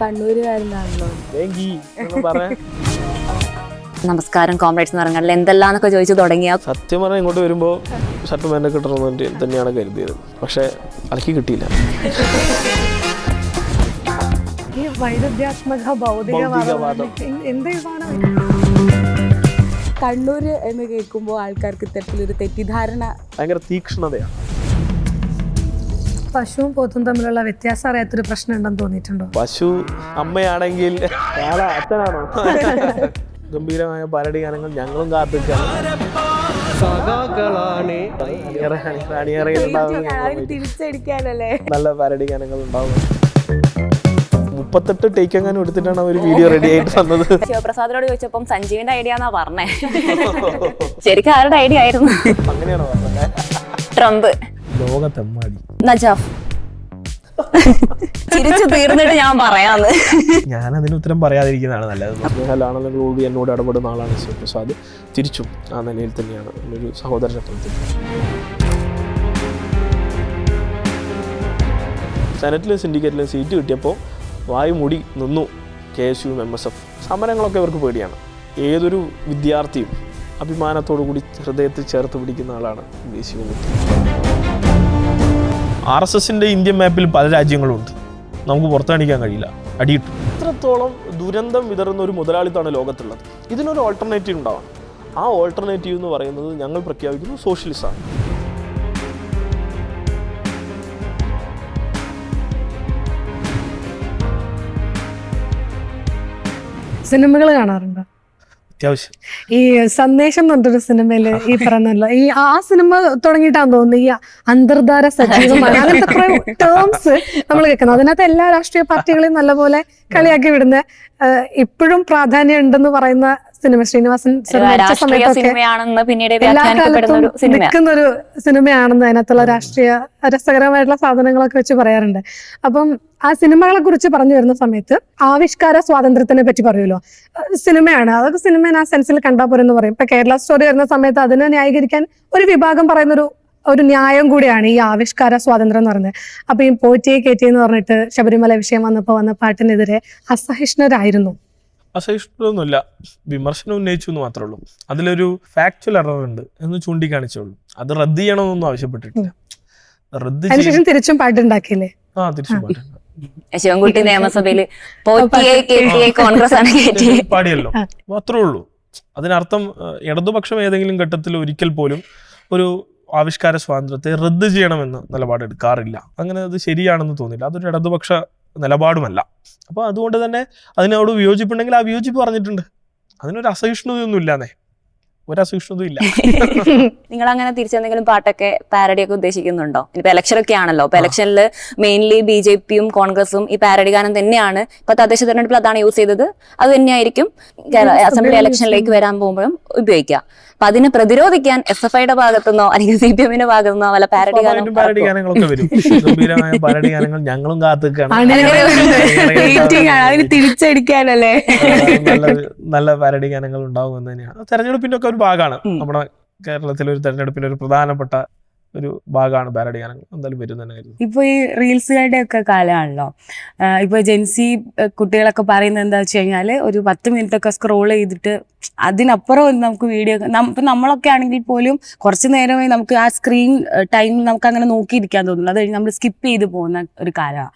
കണ്ണൂരുകാരനാണല്ലോ. നമസ്കാരം കോംറേഡ്സ് എന്ന് പറഞ്ഞാൽ എന്തെല്ലാന്നൊക്കെ ചോദിച്ചു തുടങ്ങിയ സത്യം പറഞ്ഞാൽ ഇങ്ങോട്ട് വരുമ്പോൾ ഷർട്ട് പാൻ്റ് കിട്ടണമെന്ന് തന്നെയാണ് കരുതിയത്. പക്ഷെ അലക്കി കിട്ടിയില്ല. ഈ വൈരുദ്ധ്യാത്മക ഭൗതികവാദം കണ്ണൂര് എന്ന് കേൾക്കുമ്പോൾ ആൾക്കാർക്ക് ഇത്തരത്തിലൊരു തെറ്റിദ്ധാരണ ഭയങ്കര തീക്ഷ്ണതയാണ്. പശുവും പോത്തും തമ്മിലുള്ള വ്യത്യാസം അറിയാത്തൊരു പ്രശ്നം ഉണ്ടെന്ന് തോന്നിയിട്ടുണ്ടോ? പശു അമ്മയാണെങ്കിൽ അച്ഛനാണോ? ഗംഭീരമായ പാരഡി ഗാനങ്ങൾ ഞങ്ങളും കാത്തിക്കാണ്. തിരിച്ചടിക്കാനല്ലേ നല്ല പാരഡി ഗാനങ്ങൾ ഉണ്ടാവും. 38 ടേക്ക് എങ്ങാനും എടുത്തിട്ടാണ് ഒരു വീഡിയോ റെഡി ആയിട്ട് വന്നത്. ശിവപ്രസാദിനോട് ചോദിച്ചപ്പം സഞ്ജീവിന്റെ ഐഡിയ എന്നാ പറഞ്ഞേ. ശരിക്കും ആരുടെ ഐഡിയ ആയിരുന്നു? അങ്ങനെയാണോ പറഞ്ഞത്? ട്രംപ്, ലോകത്തെമ്മാടി, നജാഫ്. ചിരിച്ചു തീർന്നിട്ട് ഞാൻ പറയാന്ന്. ഞാൻ അതിന് ഉത്തരം പറയാതിരിക്കുന്നതാണ് നല്ലത്. സ്നേഹലാണെങ്കിലും കൂടി എന്നോട് ഇടപെടുന്ന ആളാണ് ശിവപ്രസാദ്. തിരിച്ചും ആ നിലയിൽ തന്നെയാണ് ഒരു സഹോദരനത്തിൽ. സെനറ്റിലും സിൻഡിക്കേറ്റിലും സീറ്റ് കിട്ടിയപ്പോൾ വായു മൂടി നിന്നു KSU MSF. സമരങ്ങളൊക്കെ ഇവർക്ക് പേടിയാണ്. ഏതൊരു വിദ്യാർത്ഥിയും അഭിമാനത്തോടു കൂടി ഹൃദയത്തിൽ ചേർത്ത് പിടിക്കുന്ന ആളാണ് ശിവൻകുട്ടി. RSSന്റെ ഇന്ത്യൻ മാപ്പിൽ പല രാജ്യങ്ങളുണ്ട്. നമുക്ക് പുറത്ത് കാണിക്കാൻ കഴിയില്ല, അടിയിട്ടു. ഇത്രത്തോളം ദുരന്തം വിതറുന്ന ഒരു മുതലാളിത്തമാണ് ലോകത്തുള്ളത്. ഇതിനൊരു ഓൾട്ടർനേറ്റീവ് ഉണ്ടാവണം. ആ ഓൾട്ടർനേറ്റീവ് എന്ന് പറയുന്നത് ഞങ്ങൾ പ്രഖ്യാപിക്കുന്നു സോഷ്യലിസമാണ്. സിനിമകൾ കാണാറുണ്ടോ? അത്യാവശ്യം. ഈ സന്ദേശം എന്ന് പറഞ്ഞൊരു സിനിമയില് ഈ പറഞ്ഞല്ലോ, ഈ ആ സിനിമ തുടങ്ങിയിട്ടാന്ന് തോന്നുന്നു ഈ അന്തർധാര സജീവമാണ് അങ്ങനത്തെ കുറെ ടേംസ് നമ്മൾ കേൾക്കുന്നത്. അതിനകത്ത് എല്ലാ രാഷ്ട്രീയ പാർട്ടികളെയും നല്ലപോലെ കളിയാക്കി വിടുന്ന ഇപ്പോഴും പ്രാധാന്യം ഉണ്ടെന്ന് പറയുന്ന സിനിമ ശ്രീനിവാസൻ സമയത്തൊക്കെ എല്ലാ കാലത്തും നിൽക്കുന്ന ഒരു സിനിമയാണെന്ന് അതിനകത്തുള്ള രാഷ്ട്രീയ രസകരമായിട്ടുള്ള സാധനങ്ങളൊക്കെ വെച്ച് പറയാറുണ്ട്. അപ്പം ആ സിനിമകളെ കുറിച്ച് പറഞ്ഞു വരുന്ന സമയത്ത് ആവിഷ്കാര സ്വാതന്ത്ര്യത്തിനെ പറ്റി പറയുമല്ലോ. സിനിമയാണ്, അതൊക്കെ സിനിമ ആ സെൻസിൽ കണ്ടാൽ പോരെന്ന് പറയും. ഇപ്പൊ കേരള സ്റ്റോറി വരുന്ന സമയത്ത് അതിനെ ന്യായീകരിക്കാൻ ഒരു വിഭാഗം പറയുന്നൊരു ന്യായം കൂടിയാണ് ഈ ആവിഷ്കാര സ്വാതന്ത്ര്യം എന്ന് പറയുന്നത്. അപ്പൊ ഈ പോറ്റിയെ കയറ്റി എന്ന് പറഞ്ഞിട്ട് ശബരിമല വിഷയം വന്ന പാട്ടിനെതിരെ അസഹിഷ്ണുരായിരുന്നു. അസഹിഷ്ണുതൊന്നുമില്ല, വിമർശനം ഉന്നയിച്ചു എന്ന് മാത്രമേ ഉള്ളൂ. അതിലൊരു ഫാക്ച്വൽ എറർ ഉണ്ട് എന്ന് ചൂണ്ടിക്കാണിച്ചുള്ളൂ. അത് റദ്ദ് ചെയ്യണമെന്നൊന്നും ആവശ്യപ്പെട്ടിട്ടില്ല. അതിനുശേഷം തിരിച്ചും പാട്ടുണ്ടാക്കിയില്ലേ? തിരിച്ചും പാട്ടുണ്ട്. ശിവൻകുട്ടി നിയമസഭയിൽ കോൺഗ്രസ് പാടിയല്ലോ, മാത്രമേ ഉള്ളൂ. അതിനർത്ഥം ഇടതുപക്ഷം ഏതെങ്കിലും ഘട്ടത്തിൽ ഒരിക്കൽ പോലും ഒരു ആവിഷ്കാര സ്വാതന്ത്ര്യത്തെ റദ്ദ് ചെയ്യണമെന്ന് നിലപാടെടുക്കാറില്ല. അങ്ങനെ അത് ശരിയാണെന്ന് തോന്നില്ല. അതൊരു ഇടതുപക്ഷ നിലപാടുമല്ല. അപ്പോൾ അതുകൊണ്ട് തന്നെ അതിനോട് വിയോജിപ്പുണ്ടെങ്കിൽ ആ വിയോജിപ്പ് പറഞ്ഞിട്ടുണ്ട്. അതിനൊരു അസഹിഷ്ണുതയൊന്നും ഇല്ലാന്നേ, ഒരു അസഹിഷ്ണുതയും ഇല്ല. നിങ്ങൾ അങ്ങനെ തിരിച്ചെന്തെങ്കിലും പാട്ടൊക്കെ പാരഡി ഒക്കെ ഉദ്ദേശിക്കുന്നുണ്ടോ? ഇപ്പൊ ഇലക്ഷനൊക്കെ ആണല്ലോ. ഇപ്പൊ ഇലക്ഷനിൽ മെയിൻലി BJPയും കോൺഗ്രസും ഈ പാരഡി ഗാനം തന്നെയാണ്. ഇപ്പൊ തദ്ദേശ തെരഞ്ഞെടുപ്പിൽ അതാണ് യൂസ് ചെയ്തത്. അത് തന്നെയായിരിക്കും അസംബ്ലി ഇലക്ഷനിലേക്ക് വരാൻ പോകുമ്പോഴും ഉപയോഗിക്കുക. അപ്പൊ അതിനെ പ്രതിരോധിക്കാൻ SFIയുടെ ഭാഗത്തുനിന്നോ അല്ലെങ്കിൽ CPMന്റെ ഭാഗത്തുനിന്നോ വല്ല പാരഡി ഗാനങ്ങളൊക്കെ വരും. ഗംഭീരമായ പാരഡി ഗാനങ്ങൾ ഞങ്ങളും കാത്തിക്കാണ്. തിരിച്ചടിക്കാനല്ലേ നല്ല പാരഡി ഗാനങ്ങൾ ഉണ്ടാകുമെന്ന് തന്നെയാണ്. തെരഞ്ഞെടുപ്പിന്റെ ഒക്കെ ഒരു ഭാഗമാണ്. നമ്മുടെ കേരളത്തിലെ ഒരു തെരഞ്ഞെടുപ്പിന്റെ ഒരു പ്രധാനപ്പെട്ട ഒരു ഭാഗമാണ് പാരഡി ഗാനങ്ങൾ. എന്തായാലും വരും തന്നെ. ഇപ്പൊ ഈ റീൽസുകളുടെ ഒക്കെ കാലമാണല്ലോ. ഇപ്പൊ ജെൻസി കുട്ടികളൊക്കെ പറയുന്നത് എന്താ വെച്ച് കഴിഞ്ഞാല് ഒരു 10 മിനിറ്റ് ഒക്കെ സ്ക്രോൾ ചെയ്തിട്ട് അതിനപ്പുറം നമുക്ക് വീഡിയോ ഇപ്പൊ നമ്മളൊക്കെ ആണെങ്കിൽ പോലും കുറച്ചു നേരമേ നമുക്ക് ആ സ്ക്രീൻ ടൈം നമുക്ക് അങ്ങനെ നോക്കിയിരിക്കാൻ തോന്നുന്നു. അത് കഴിഞ്ഞ് നമ്മൾ സ്കിപ്പ് ചെയ്ത് പോകുന്ന ഒരു കാലമാണ്.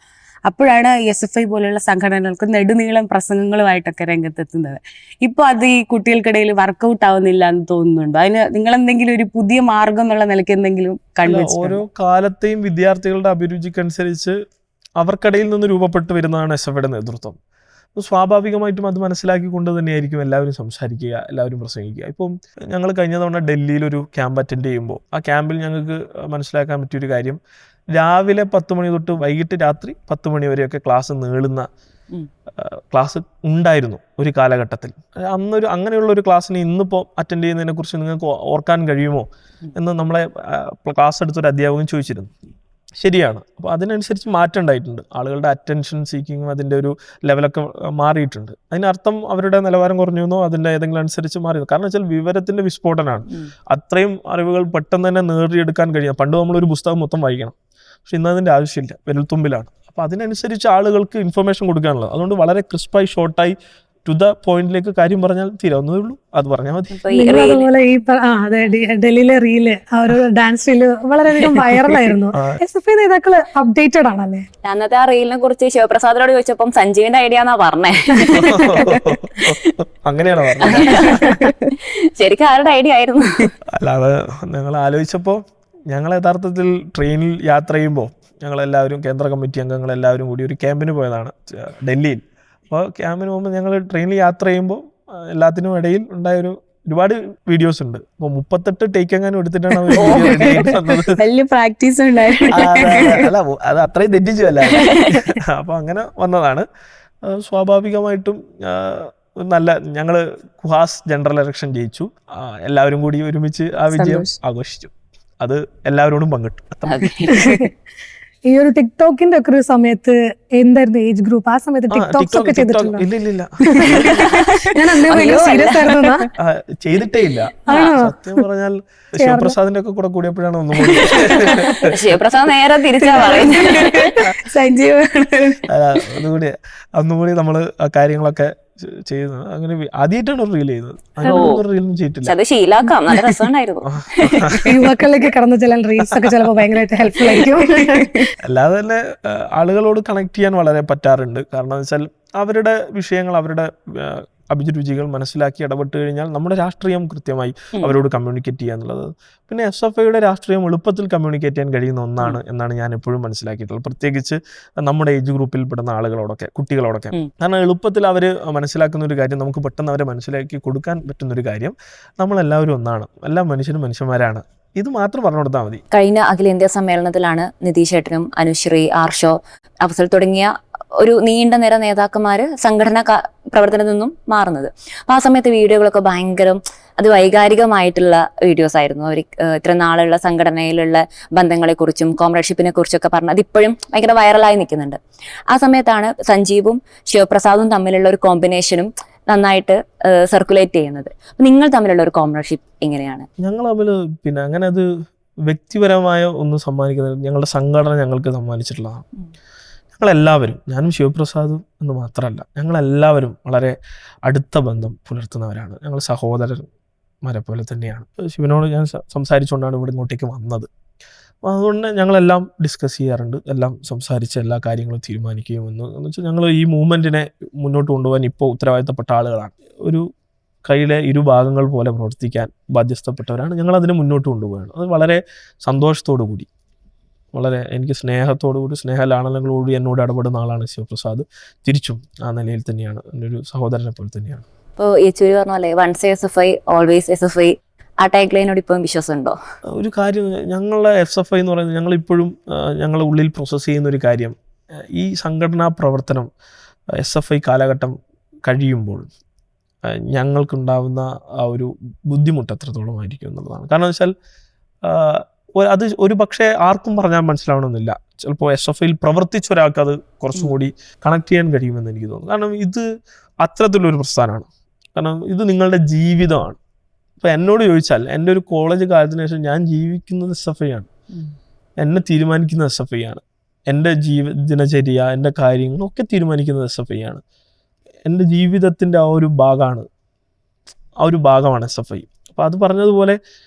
അപ്പോഴാണ് SFI പോലെയുള്ള സംഘടനകൾക്ക് നെടുനീളം പ്രസംഗങ്ങളുമായിട്ടൊക്കെ രംഗത്തെത്തുന്നത്. ഇപ്പൊ അത് ഈ കുട്ടികൾക്കിടയിൽ വർക്കൗട്ട് ആവുന്നില്ല എന്ന് തോന്നുന്നുണ്ടോ? അതിന് നിങ്ങൾ എന്തെങ്കിലും ഒരു പുതിയ മാർഗം എന്നുള്ള നിലയ്ക്ക് എന്തെങ്കിലും കണ്ടുവെച്ചു? ഓരോ കാലത്തെയും വിദ്യാർത്ഥികളുടെ അഭിരുചിക്കനുസരിച്ച് അവർക്കിടയിൽ നിന്ന് രൂപപ്പെട്ടു വരുന്നതാണ് SFIയുടെ നേതൃത്വം. സ്വാഭാവികമായിട്ടും അത് മനസ്സിലാക്കിക്കൊണ്ട് തന്നെയായിരിക്കും എല്ലാവരും സംസാരിക്കുക, എല്ലാവരും പ്രസംഗിക്കുക. ഇപ്പം ഞങ്ങൾ കഴിഞ്ഞ തവണ ഡൽഹിയിലൊരു ക്യാമ്പ് അറ്റൻഡ് ചെയ്യുമ്പോൾ ആ ക്യാമ്പിൽ ഞങ്ങൾക്ക് മനസ്സിലാക്കാൻ പറ്റിയൊരു കാര്യം, രാവിലെ 10 മണി തൊട്ട് വൈകിട്ട് രാത്രി 10 മണി വരെയൊക്കെ ക്ലാസ് നീളുന്ന ക്ലാസ് ഉണ്ടായിരുന്നു ഒരു കാലഘട്ടത്തിൽ. അങ്ങനെയുള്ള ഒരു ക്ലാസ്സിന് ഇന്നിപ്പോൾ അറ്റൻഡ് ചെയ്യുന്നതിനെ കുറിച്ച് നിങ്ങൾക്ക് ഓർക്കാൻ കഴിയുമോ എന്ന് നമ്മളെ ക്ലാസ് എടുത്തൊരു അധ്യാപകൻ ചോദിച്ചിരുന്നു. ശരിയാണ്. അപ്പോൾ അതിനനുസരിച്ച് മാറ്റം ഉണ്ടായിട്ടുണ്ട്. ആളുകളുടെ അറ്റൻഷൻ സീക്കിങ്ങും അതിൻ്റെ ഒരു ലെവലൊക്കെ മാറിയിട്ടുണ്ട്. അതിനർത്ഥം അവരുടെ നിലവാരം കുറഞ്ഞു അതിൻ്റെ ഏതെങ്കിലും അനുസരിച്ച് മാറി. കാരണം വെച്ചാൽ വിവരത്തിൻ്റെ വിസ്ഫോടനമാണ്. അത്രയും അറിവുകൾ പെട്ടെന്ന് തന്നെ നേടിയെടുക്കാൻ കഴിയും. പണ്ട് നമ്മളൊരു പുസ്തകം മൊത്തം വായിക്കണം, പക്ഷെ ഇന്ന് അതിൻ്റെ ആവശ്യമില്ല, വിരൽത്തുമ്പിലാണ്. അപ്പോൾ അതിനനുസരിച്ച് ആളുകൾക്ക് ഇൻഫർമേഷൻ കൊടുക്കാനുള്ളത്. അതുകൊണ്ട് വളരെ ക്രിസ്പായി ഷോർട്ടായി ടു ദ പോയിന്റിലേക്ക് കാര്യം പറഞ്ഞാൽ തീരാവുന്നതേ ഉള്ളൂ, അത് പറഞ്ഞാൽ മതി. നിങ്ങൾ അതുപോലെ ഈ അതെ ഡൽഹിയിലെ റീല് ആ ഒരു ഡാൻസ് റീല് വളരെയധികം വൈറലായിരുന്നു. SFI നേതാക്കള് അപ്ഡേറ്റഡ് ആണല്ലേ? അന്നത്തെ ആ റീലിനെ കുറിച്ച് ശിവപ്രസാദിനോട് ചോദിച്ചപ്പം സഞ്ജീവിന്റെ ഐഡിയ എന്നാ പറഞ്ഞേ. അങ്ങനെയാണോ പറഞ്ഞത്? ശരിക്കും ആരുടെ ഐഡിയ ആയിരുന്നു? അല്ലാതെ ഞങ്ങൾ ആലോചിച്ചപ്പോൾ ഞങ്ങൾ യഥാർത്ഥത്തിൽ ട്രെയിനിൽ യാത്ര ചെയ്യുമ്പോൾ ഞങ്ങളെല്ലാവരും കേന്ദ്ര കമ്മിറ്റി അംഗങ്ങളെല്ലാവരും കൂടി ഒരു ക്യാമ്പിന് പോയതാണ് ഡൽഹിയിൽ. അപ്പോൾ ക്യാമ്പിന് പോകുമ്പോൾ ഞങ്ങൾ ട്രെയിനിൽ യാത്ര ചെയ്യുമ്പോൾ എല്ലാത്തിനും ഇടയിൽ ഉണ്ടായൊരു ഒരുപാട് വീഡിയോസ് ഉണ്ട്. അപ്പോൾ 38 ടേക്ക് എങ്ങാനും എടുത്തിട്ടാണ് വലിയ പ്രാക്ടീസ് ഉണ്ടായിരുന്നു. അല്ല അത് അത്രയും തെറ്റിച്ചു അല്ല. അപ്പോൾ അങ്ങനെ വന്നതാണ്. സ്വാഭാവികമായിട്ടും നല്ല ഞങ്ങൾ കുഹാസ് ജനറൽ ഇലക്ഷൻ ജയിച്ചു. എല്ലാവരും കൂടി ഒരുമിച്ച് ആ വിജയം ആഘോഷിച്ചു. അത് എല്ലാവരോടും പങ്കിട്ടു. ഈ ഒരു ടിക്ടോക്കിന്റെ ഒക്കെ ഒരു സമയത്ത് എന്തായിരുന്നു ഏജ് ഗ്രൂപ്പ്? ആ സമയത്ത് ടിക്ടോക്സ് ഒക്കെ ചെയ്തിട്ടുണ്ടോ? ഇല്ല ഞാൻ അന്നേ സീരിയസ് ആയിരുന്നു. ചെയ്തിട്ടേ ഇല്ല. സത്യം പറഞ്ഞാൽ ശിവപ്രസാദിന്റെ ഒക്കെ കൂടെ കൂടിയപ്പോഴാണ് ഒന്നും കൂടി. ശിവപ്രസാദ് നേരെ തിരിച്ചാ പറയുന്നത്. സഞ്ജീവ് ഒന്നുകൂടി നമ്മള് ആ കാര്യങ്ങളൊക്കെ ചെയ്യുന്നത്. അങ്ങനെ ആദ്യമായിട്ടാണ് റീൽ ചെയ്യുന്നത്. റീലൊന്നും ചെയ്തിട്ടില്ല. അത് ശീലാക്കാം, നല്ല രസമുണ്ടായിരുന്നു. യുവാക്കളിലേക്ക് കടന്നു ചെല്ലാൻ റീൽസ് ഒക്കെ ചിലപ്പോൾ ഭയങ്കരമായിട്ട് ഹെൽപ്ഫുൾ ആയിരിക്കും. അല്ലാതെ തന്നെ ആളുകളോട് കണക്ട് ചെയ്യാൻ വളരെ പറ്റാറുണ്ട്. കാരണം എന്ന് വെച്ചാൽ അവരുടെ വിഷയങ്ങൾ, അവരുടെ അഭിരുചികൾ മനസ്സിലാക്കി ഇടപെട്ട് കഴിഞ്ഞാൽ നമ്മുടെ രാഷ്ട്രീയം കൃത്യമായി അവരോട് കമ്മ്യൂണിക്കേറ്റ് ചെയ്യുക എന്നുള്ളത്. പിന്നെ SFIയുടെ രാഷ്ട്രീയം എളുപ്പത്തിൽ കമ്മ്യൂണിക്കേറ്റ് ചെയ്യാൻ കഴിയുന്ന ഒന്നാണ് എന്നാണ് ഞാൻ എപ്പോഴും മനസ്സിലാക്കിയിട്ടുള്ളത്. പ്രത്യേകിച്ച് നമ്മുടെ ഏജ് ഗ്രൂപ്പിൽ പെടുന്ന ആളുകളോടൊക്കെ, കുട്ടികളോടൊക്കെ. കാരണം എളുപ്പത്തിൽ അവർ മനസ്സിലാക്കുന്ന ഒരു കാര്യം, നമുക്ക് പെട്ടെന്ന് അവരെ മനസ്സിലാക്കി കൊടുക്കാൻ പറ്റുന്നൊരു കാര്യം, നമ്മളെല്ലാവരും ഒന്നാണ്, എല്ലാ മനുഷ്യരും മനുഷ്യന്മാരാണ്, ഇത് മാത്രം പറഞ്ഞു കൊടുത്താൽ മതി. കഴിഞ്ഞ അഖിലേന്ത്യാ സമ്മേളനത്തിലാണ് നിതീഷ് ഏട്ടനും അനുശ്രീ, ആർഷോ, അഫ്സൽ തുടങ്ങിയ ഒരു നീണ്ട നിര നേതാക്കന്മാര് സംഘടനാ പ്രവർത്തനത്തിൽ നിന്നും മാറുന്നത്. അപ്പൊ ആ സമയത്ത് വീഡിയോകളൊക്കെ ഭയങ്കര വൈകാരികമായിട്ടുള്ള വീഡിയോസ് ആയിരുന്നു. അവർ ഇത്ര നാളുള്ള സംഘടനയിലുള്ള ബന്ധങ്ങളെക്കുറിച്ചും കോമ്രേഡ്ഷിപ്പിനെ കുറിച്ചൊക്കെ പറഞ്ഞത് ഇപ്പോഴും ഭയങ്കര വൈറലായി നിൽക്കുന്നുണ്ട്. ആ സമയത്താണ് സഞ്ജീവും ശിവപ്രസാദും തമ്മിലുള്ള ഒരു കോമ്പിനേഷനും നന്നായിട്ട് സർക്കുലേറ്റ് ചെയ്യുന്നത്. നിങ്ങൾ തമ്മിലുള്ള ഒരു കോമ്രേഡ്ഷിപ്പ് എങ്ങനെയാണ്? ഞങ്ങൾ തമ്മിൽ പിന്നെ അങ്ങനെ അത് വ്യക്തിപരമായ ഒന്നും സമ്മാനിക്കുന്നത്, ഞങ്ങളുടെ സംഘടന ഞങ്ങൾക്ക് സമ്മാനിച്ചിട്ടുള്ളതാണ്. ഞങ്ങളെല്ലാവരും, ഞാനും ശിവപ്രസാദും എന്ന് മാത്രമല്ല, ഞങ്ങളെല്ലാവരും വളരെ അടുത്ത ബന്ധം പുലർത്തുന്നവരാണ്. ഞങ്ങൾ സഹോദരന്മാരെ പോലെ തന്നെയാണ്. ശിവനോട് ഞാൻ സംസാരിച്ചുകൊണ്ടാണ് ഇവിടെ ഇങ്ങോട്ടേക്ക് വന്നത്. അതുകൊണ്ട് ഞങ്ങളെല്ലാം ഡിസ്കസ് ചെയ്യാറുണ്ട്, എല്ലാം സംസാരിച്ച് എല്ലാ കാര്യങ്ങളും തീരുമാനിക്കുകയും എന്ന് വെച്ചാൽ ഞങ്ങൾ ഈ മൂവ്മെൻറ്റിനെ മുന്നോട്ട് കൊണ്ടുപോകാൻ ഇപ്പോൾ ഉത്തരവാദിത്തപ്പെട്ട ആളുകളാണ്. ഒരു കയ്യിലെ ഇരുഭാഗങ്ങൾ പോലെ പ്രവർത്തിക്കാൻ ബാധ്യസ്ഥപ്പെട്ടവരാണ്. ഞങ്ങളതിനെ മുന്നോട്ട് കൊണ്ടുപോവുകയാണ്. അത് വളരെ സന്തോഷത്തോടു കൂടി, വളരെ എനിക്ക് സ്നേഹത്തോടുകൂടി, സ്നേഹലാളനകളോടുകൂടി എന്നോട് ഇടപെടുന്ന ആളാണ് ശിവപ്രസാദ്. തിരിച്ചും ആ നിലയിൽ തന്നെയാണ്, എൻ്റെ ഒരു സഹോദരനെ പോലെ തന്നെയാണ്. ഇപ്പോൾ യെച്ചൂരി പറഞ്ഞ പോലെ വൺസ് SFI ഓൾവേസ് SFI, ആ ടാഗ് ലൈനോട് ഇപ്പം വിശ്വാസമുണ്ടോ? ഒരു കാര്യം, ഞങ്ങളുടെ SFI എന്ന് പറയുന്നത് ഞങ്ങളിപ്പോഴും ഞങ്ങളുടെ ഉള്ളിൽ പ്രോസസ്സ് ചെയ്യുന്ന ഒരു കാര്യം, ഈ സംഘടനാ പ്രവർത്തനം SFI കാലഘട്ടം കഴിയുമ്പോൾ ഞങ്ങൾക്കുണ്ടാവുന്ന ആ ഒരു ബുദ്ധിമുട്ട് എത്രത്തോളമായിരിക്കും എന്നുള്ളതാണ്. കാരണം വെച്ചാൽ അത് ഒരു പക്ഷേ ആർക്കും പറഞ്ഞാൽ മനസ്സിലാവണമെന്നില്ല. ചിലപ്പോൾ SFIയിൽ പ്രവർത്തിച്ച ഒരാൾക്ക് അത് കുറച്ചും കൂടി കണക്ട് ചെയ്യാൻ കഴിയുമെന്ന് എനിക്ക് തോന്നുന്നു. കാരണം ഇത് അത്തരത്തിലൊരു പ്രസ്ഥാനമാണ്. കാരണം ഇത് നിങ്ങളുടെ ജീവിതമാണ്. ഇപ്പോൾ എന്നോട് ചോദിച്ചാൽ എൻ്റെ ഒരു കോളേജ് കാലത്തിന് ശേഷം ഞാൻ ജീവിക്കുന്നത് SFI ആണ്, എന്നെ തീരുമാനിക്കുന്നത് SFI ആണ്, എൻ്റെ ദിനചര്യ, എൻ്റെ കാര്യങ്ങളൊക്കെ തീരുമാനിക്കുന്നത് SFI ആണ്. എൻ്റെ ജീവിതത്തിൻ്റെ ആ ഒരു ഭാഗമാണ് SFI. അപ്പോൾ അത് പറഞ്ഞതുപോലെ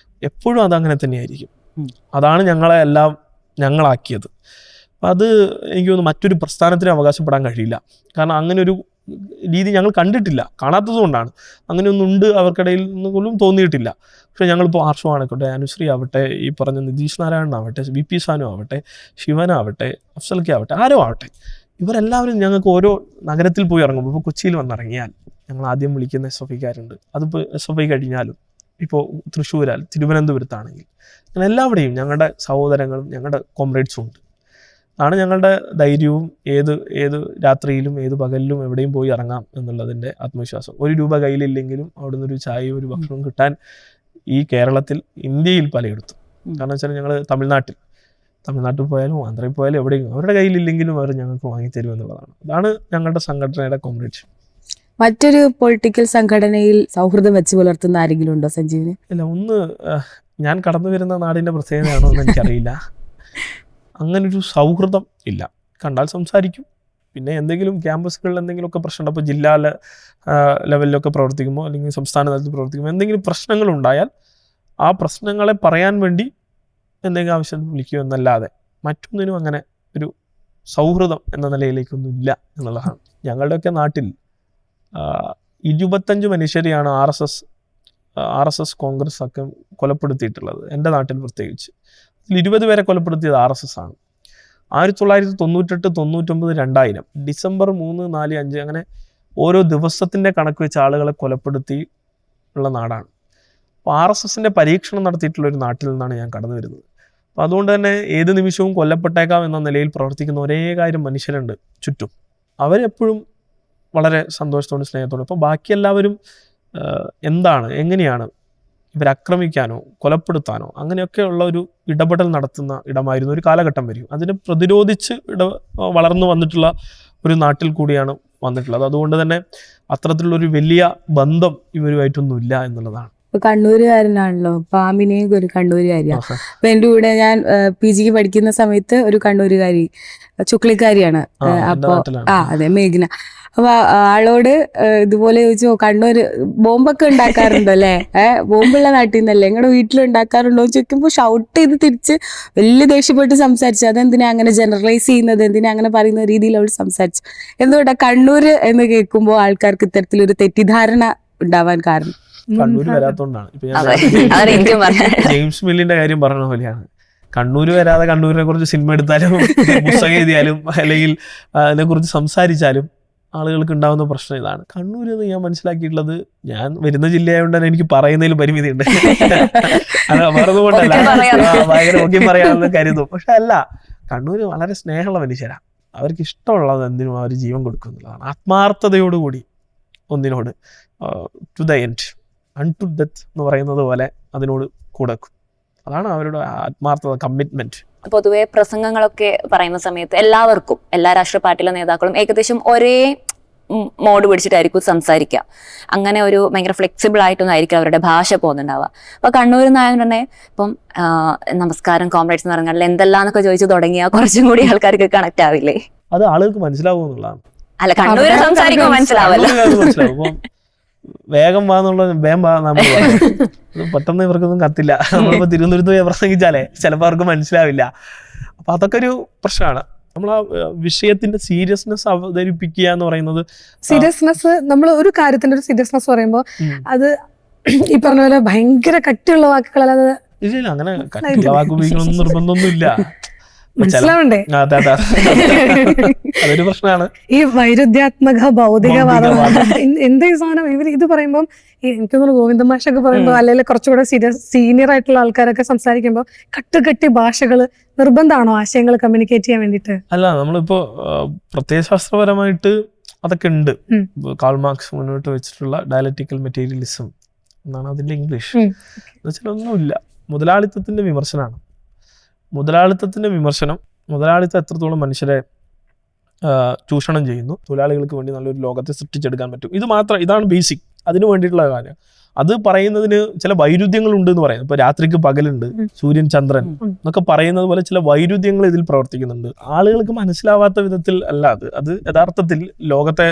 എപ്പോഴും അതങ്ങനെ തന്നെയായിരിക്കും. അതാണ് ഞങ്ങളെ എല്ലാം ഞങ്ങളാക്കിയത്. അപ്പം അത് എനിക്ക് തോന്നുന്നു മറ്റൊരു പ്രസ്ഥാനത്തിന് അവകാശപ്പെടാൻ കഴിയില്ല. കാരണം അങ്ങനെ ഒരു രീതി ഞങ്ങൾ കണ്ടിട്ടില്ല, കാണാത്തത് കൊണ്ടാണ്. അങ്ങനെയൊന്നുണ്ട് അവർക്കിടയിൽ നിന്ന് പോലും തോന്നിയിട്ടില്ല. പക്ഷേ ഞങ്ങളിപ്പോൾ ആർഷോ ആണെക്കോട്ടെ, അനുശ്രീ ആവട്ടെ, ഈ പറഞ്ഞ നിതീഷ് നാരായണനാവട്ടെ, VP സാനു ആവട്ടെ, ശിവനാവട്ടെ, അഫ്സൽക്കെ ആവട്ടെ, ആരോ ആവട്ടെ, ഇവരെല്ലാവരും ഞങ്ങൾക്ക് ഓരോ നഗരത്തിൽ പോയി ഇറങ്ങുമ്പോൾ, ഇപ്പോൾ കൊച്ചിയിൽ വന്നിറങ്ങിയാൽ ഞങ്ങൾ ആദ്യം വിളിക്കുന്ന SFIക്കാരുണ്ട്. അതിപ്പോൾ SFI കഴിഞ്ഞാലും ഇപ്പോൾ തൃശ്ശൂരാൽ, തിരുവനന്തപുരത്താണെങ്കിൽ അങ്ങനെ എല്ലാവിടെയും ഞങ്ങളുടെ സഹോദരങ്ങളും ഞങ്ങളുടെ കോമ്രേഡ്സും ഉണ്ട്. ആണ് ഞങ്ങളുടെ ധൈര്യവും. ഏത് രാത്രിയിലും ഏത് പകലിലും എവിടെയും പോയി ഇറങ്ങാം എന്നുള്ളതിൻ്റെ ആത്മവിശ്വാസം. 1 രൂപ കയ്യിലില്ലെങ്കിലും അവിടുന്ന് ഒരു ചായയും ഒരു ഭക്ഷണവും കിട്ടാൻ ഈ കേരളത്തിൽ, ഇന്ത്യയിൽ പലയിടത്തും. കാരണം വെച്ചാൽ ഞങ്ങൾ തമിഴ്നാട്ടിൽ പോയാലും ആന്ധ്രയിൽ പോയാലും എവിടെയും അവരുടെ കയ്യിലില്ലെങ്കിലും അവർ ഞങ്ങൾക്ക് വാങ്ങിത്തരും എന്നുള്ളതാണ്. അതാണ് ഞങ്ങളുടെ സംഘടനയുടെ കോമ്രേഡ്ഷിപ്പ്. മറ്റൊരു പൊളിറ്റിക്കൽ സംഘടനയിൽ സൗഹൃദം വെച്ച് പുലർത്തുന്ന ആരെങ്കിലും ഉണ്ടോ സഞ്ജീവിന്? ഇല്ല, ഞാൻ കടന്നു വരുന്ന നാടിൻ്റെ പ്രത്യേകതയാണോ എന്ന് എനിക്കറിയില്ല. അങ്ങനൊരു സൗഹൃദം ഇല്ല. കണ്ടാൽ സംസാരിക്കും. പിന്നെ എന്തെങ്കിലും ക്യാമ്പസുകളിൽ എന്തെങ്കിലുമൊക്കെ പ്രശ്നമുണ്ട്, അപ്പോൾ ജില്ലാ ലെവലിലൊക്കെ പ്രവർത്തിക്കുമ്പോൾ അല്ലെങ്കിൽ സംസ്ഥാന തലത്തിൽ പ്രവർത്തിക്കുമ്പോൾ എന്തെങ്കിലും പ്രശ്നങ്ങളുണ്ടായാൽ ആ പ്രശ്നങ്ങളെ പറയാൻ വേണ്ടി എന്തെങ്കിലും ആവശ്യം വിളിക്കുക എന്നല്ലാതെ മറ്റൊന്നിനും അങ്ങനെ ഒരു സൗഹൃദം എന്ന നിലയിലേക്കൊന്നും ഇല്ല എന്നുള്ളതാണ്. ഞങ്ങളുടെയൊക്കെ നാട്ടിൽ 25 മനുഷ്യരെയാണ് RSS കോൺഗ്രസ് ഒക്കെ കൊലപ്പെടുത്തിയിട്ടുള്ളത്. എൻ്റെ നാട്ടിൽ പ്രത്യേകിച്ച് 20 പേരെ കൊലപ്പെടുത്തിയത് RSS ആണ്. 1998, 99, 2000 ഡിസംബർ 3, 4, 5 അങ്ങനെ ഓരോ ദിവസത്തിൻ്റെ കണക്ക് വെച്ച് ആളുകളെ കൊലപ്പെടുത്തി ഉള്ള നാടാണ്. അപ്പോൾ RSSൻ്റെ പരീക്ഷണം നടത്തിയിട്ടുള്ള ഒരു നാട്ടിൽ നിന്നാണ് ഞാൻ കടന്നു വരുന്നത്. അപ്പോൾ അതുകൊണ്ട് തന്നെ ഏത് നിമിഷവും കൊല്ലപ്പെട്ടേക്കാം എന്ന നിലയിൽ പ്രവർത്തിക്കുന്ന ഒരേ കാര്യം മനുഷ്യരുണ്ട് ചുറ്റും. അവരെപ്പോഴും വളരെ സന്തോഷത്തോടും സ്നേഹത്തോടും. അപ്പോൾ ബാക്കി എല്ലാവരും എങ്ങനെയാണ് ഇവരെ ആക്രമിക്കാനോ കൊലപ്പെടുത്താനോ അങ്ങനെയൊക്കെയുള്ള ഒരു ഇടപെടൽ നടത്തുന്ന ഇടമായിരുന്നു ഒരു കാലഘട്ടം വരും. അതിനെ പ്രതിരോധിച്ച് വളർന്നു വന്നിട്ടുള്ള ഒരു നാട്ടിൽ കൂടിയാണ് വന്നിട്ടുള്ളത്. അതുകൊണ്ട് തന്നെ അത്തരത്തിലുള്ളൊരു വലിയ ബന്ധം ഇവരുമായിട്ടൊന്നുമില്ല എന്നുള്ളതാണ്. ഇപ്പൊ കണ്ണൂരുകാരനാണല്ലോ, പാമ്പിനെയും ഒരു കണ്ണൂരുകാരിയാണ്. അപ്പൊ എൻ്റെ കൂടെ ഞാൻ PG പഠിക്കുന്ന സമയത്ത് ഒരു കണ്ണൂരുകാരി ചുക്ലിക്കാരിയാണ്. അപ്പൊ അതെ, മേഘ്ന. അപ്പൊ ആളോട് ഇതുപോലെ ചോദിച്ചോ, കണ്ണൂര് ബോംബൊക്കെ ഉണ്ടാക്കാറുണ്ടോ അല്ലേ, ബോംബുള്ള നാട്ടിൽ നിന്നല്ലേ, നിങ്ങളുടെ വീട്ടിലുണ്ടാക്കാറുണ്ടോ എന്ന് ചോദിക്കുമ്പോൾ ഷൗട്ട് ചെയ്ത് തിരിച്ച് വലിയ ദേഷ്യപ്പെട്ട് സംസാരിച്ചു. അതെന്തിനാ അങ്ങനെ ജനറലൈസ് ചെയ്യുന്നത്, എന്തിനാ അങ്ങനെ പറയുന്ന രീതിയിൽ അവൾ സംസാരിച്ചു. എന്തുകൊണ്ടാ കണ്ണൂര് എന്ന് കേൾക്കുമ്പോൾ ആൾക്കാർക്ക് ഇത്തരത്തിലൊരു തെറ്റിദ്ധാരണ ഉണ്ടാവാൻ കാരണം? കണ്ണൂർ വരാത്തോണ്ടാണ്. ഇപ്പൊ ജെയിംസ് മില്ലിന്റെ കാര്യം പറഞ്ഞ പോലെയാണ്, കണ്ണൂർ വരാതെ കണ്ണൂരിനെ കുറിച്ച് സിനിമ എടുത്താലും പുസ്തകം എഴുതിയാലും അല്ലെങ്കിൽ അതിനെക്കുറിച്ച് സംസാരിച്ചാലും ആളുകൾക്ക് ഉണ്ടാകുന്ന പ്രശ്നം ഇതാണ്. കണ്ണൂർ എന്ന് ഞാൻ മനസ്സിലാക്കിയിട്ടുള്ളത്, ഞാൻ വരുന്ന ജില്ലയായതുകൊണ്ട് തന്നെ എനിക്ക് പറയുന്നതിൽ പരിമിതിയുണ്ട്. അത് മറന്നുകൊണ്ടല്ല, ഭയങ്കര നോക്കി പറയാമെന്ന് കരുതും. പക്ഷെ അല്ല, കണ്ണൂർ വളരെ സ്നേഹമുള്ള മനുഷ്യരാണ്. അവർക്ക് ഇഷ്ടമുള്ളത് എന്തിനും അവർ ജീവൻ കൊടുക്കുന്നുള്ളതാണ്. ആത്മാർത്ഥതയോടുകൂടി ഒന്നിനോട് to the end, unto death എന്ന് പറയുന്നത് പോലെ അതിനോട് കൂടക്കും. അതാണ് അവരുടെ ആത്മാർത്ഥത, കമ്മിറ്റ്മെന്റ്. പൊതുവെ പ്രസംഗങ്ങളൊക്കെ പറയുന്ന സമയത്ത് എല്ലാവർക്കും, എല്ലാ രാഷ്ട്രീയ പാർട്ടിയിലെ നേതാക്കളും ഏകദേശം ഒരേ മോഡ് പിടിച്ചിട്ടായിരിക്കും സംസാരിക്കുക. അങ്ങനെ ഒരു ഭയങ്കര ഫ്ലെക്സിബിൾ ആയിട്ടൊന്നും ആയിരിക്കും അവരുടെ ഭാഷ പോകുന്നുണ്ടാവുക. അപ്പൊ കണ്ണൂരിൽ നിന്നായത് തന്നെ ഇപ്പം നമസ്കാരം കോംറേഡ്സ് എന്ന് പറഞ്ഞാൽ എന്തെല്ലാന്നൊക്കെ ചോദിച്ചു തുടങ്ങിയാൽ കുറച്ചും കൂടി ആൾക്കാർക്ക് കണക്ട് ആവില്ലേ? അത് ആളുകൾക്ക് മനസ്സിലാവും എന്നുള്ളതാണ്. അല്ല, കണ്ണൂര് സംസാരിക്കുമ്പോൾ മനസ്സിലാവല്ലോ. വേഗം വേഗം പെട്ടെന്ന് ഇവർക്കൊന്നും കത്തില്ല. നമ്മളിപ്പോ തിരുവനന്തപുരത്ത് പോയി പ്രസംഗിച്ചാലേ ചിലപ്പോൾ അവർക്ക് മനസ്സിലാവില്ല. അപ്പൊ അതൊക്കെ ഒരു പ്രശ്നമാണ്. നമ്മൾ ആ വിഷയത്തിന്റെ സീരിയസ്നെസ് അവതരിപ്പിക്കുക എന്ന് പറയുന്നത്, സീരിയസ്നെസ്, നമ്മൾ ഒരു കാര്യത്തിന്റെ ഒരു സീരിയസ്നെസ് പറയുമ്പോൾ അത് ഈ പറഞ്ഞ പോലെ ഭയങ്കര കട്ടിയുള്ള വാക്കുകളല്ലാതെ ഇല്ല, അങ്ങനെ കട്ടിയുള്ള വാക്ക് ഉപയോഗിക്കണമെന്ന് നിർബന്ധമൊന്നുമില്ല. മനസ്സിലാവണ്ടേ? അതൊരു പ്രശ്നമാണ്. ഈ വൈരുദ്ധ്യാത്മക ഭൗതികവാദം എന്താ ഈ സാധനം? ഇവർ ഇത് പറയുമ്പോൾ എനിക്ക് തോന്നുന്നു ഗോവിന്ദ മാഷൊക്കെ പറയുമ്പോൾ, അല്ലെങ്കിൽ കുറച്ചുകൂടെ സീനിയർ ആയിട്ടുള്ള ആൾക്കാരൊക്കെ സംസാരിക്കുമ്പോൾ കട്ടി ഭാഷകൾ നിർബന്ധമാണോ ആശയങ്ങൾ കമ്മ്യൂണിക്കേറ്റ് ചെയ്യാൻ വേണ്ടിയിട്ട്? അല്ല, നമ്മളിപ്പോ പ്രത്യയശാസ്ത്രപരമായിട്ട് അതൊക്കെ ഉണ്ട്. കാൾ മാർക്സ് മുന്നോട്ട് വെച്ചിട്ടുള്ള ഡയലക്റ്റിക്കൽ മെറ്റീരിയലിസം എന്നാണ് അതിന്റെ ഇംഗ്ലീഷ്. എന്നുവെച്ചാൽ ഒന്നുമില്ല, മുതലാളിത്തത്തിന്റെ വിമർശനമാണ്. മുതലാളിത്തം എത്രത്തോളം മനുഷ്യരെ ചൂഷണം ചെയ്യുന്നു, തൊഴിലാളികൾക്ക് വേണ്ടി നല്ലൊരു ലോകത്തെ സൃഷ്ടിച്ചെടുക്കാൻ പറ്റും. ഇതാണ് ബേസിക്. അതിനു വേണ്ടിയിട്ടുള്ള കാര്യം. അത് പറയുന്നതിന് ചില വൈരുദ്ധ്യങ്ങളുണ്ട് എന്ന് പറയുന്നത്. ഇപ്പൊ രാത്രിക്ക് പകലുണ്ട്, സൂര്യൻ ചന്ദ്രൻ എന്നൊക്കെ പറയുന്നത് പോലെ ചില വൈരുദ്ധ്യങ്ങൾ ഇതിൽ പ്രവർത്തിക്കുന്നുണ്ട്. ആളുകൾക്ക് മനസ്സിലാവാത്ത വിധത്തിൽ അല്ല അത് യഥാർത്ഥത്തിൽ ലോകത്തെ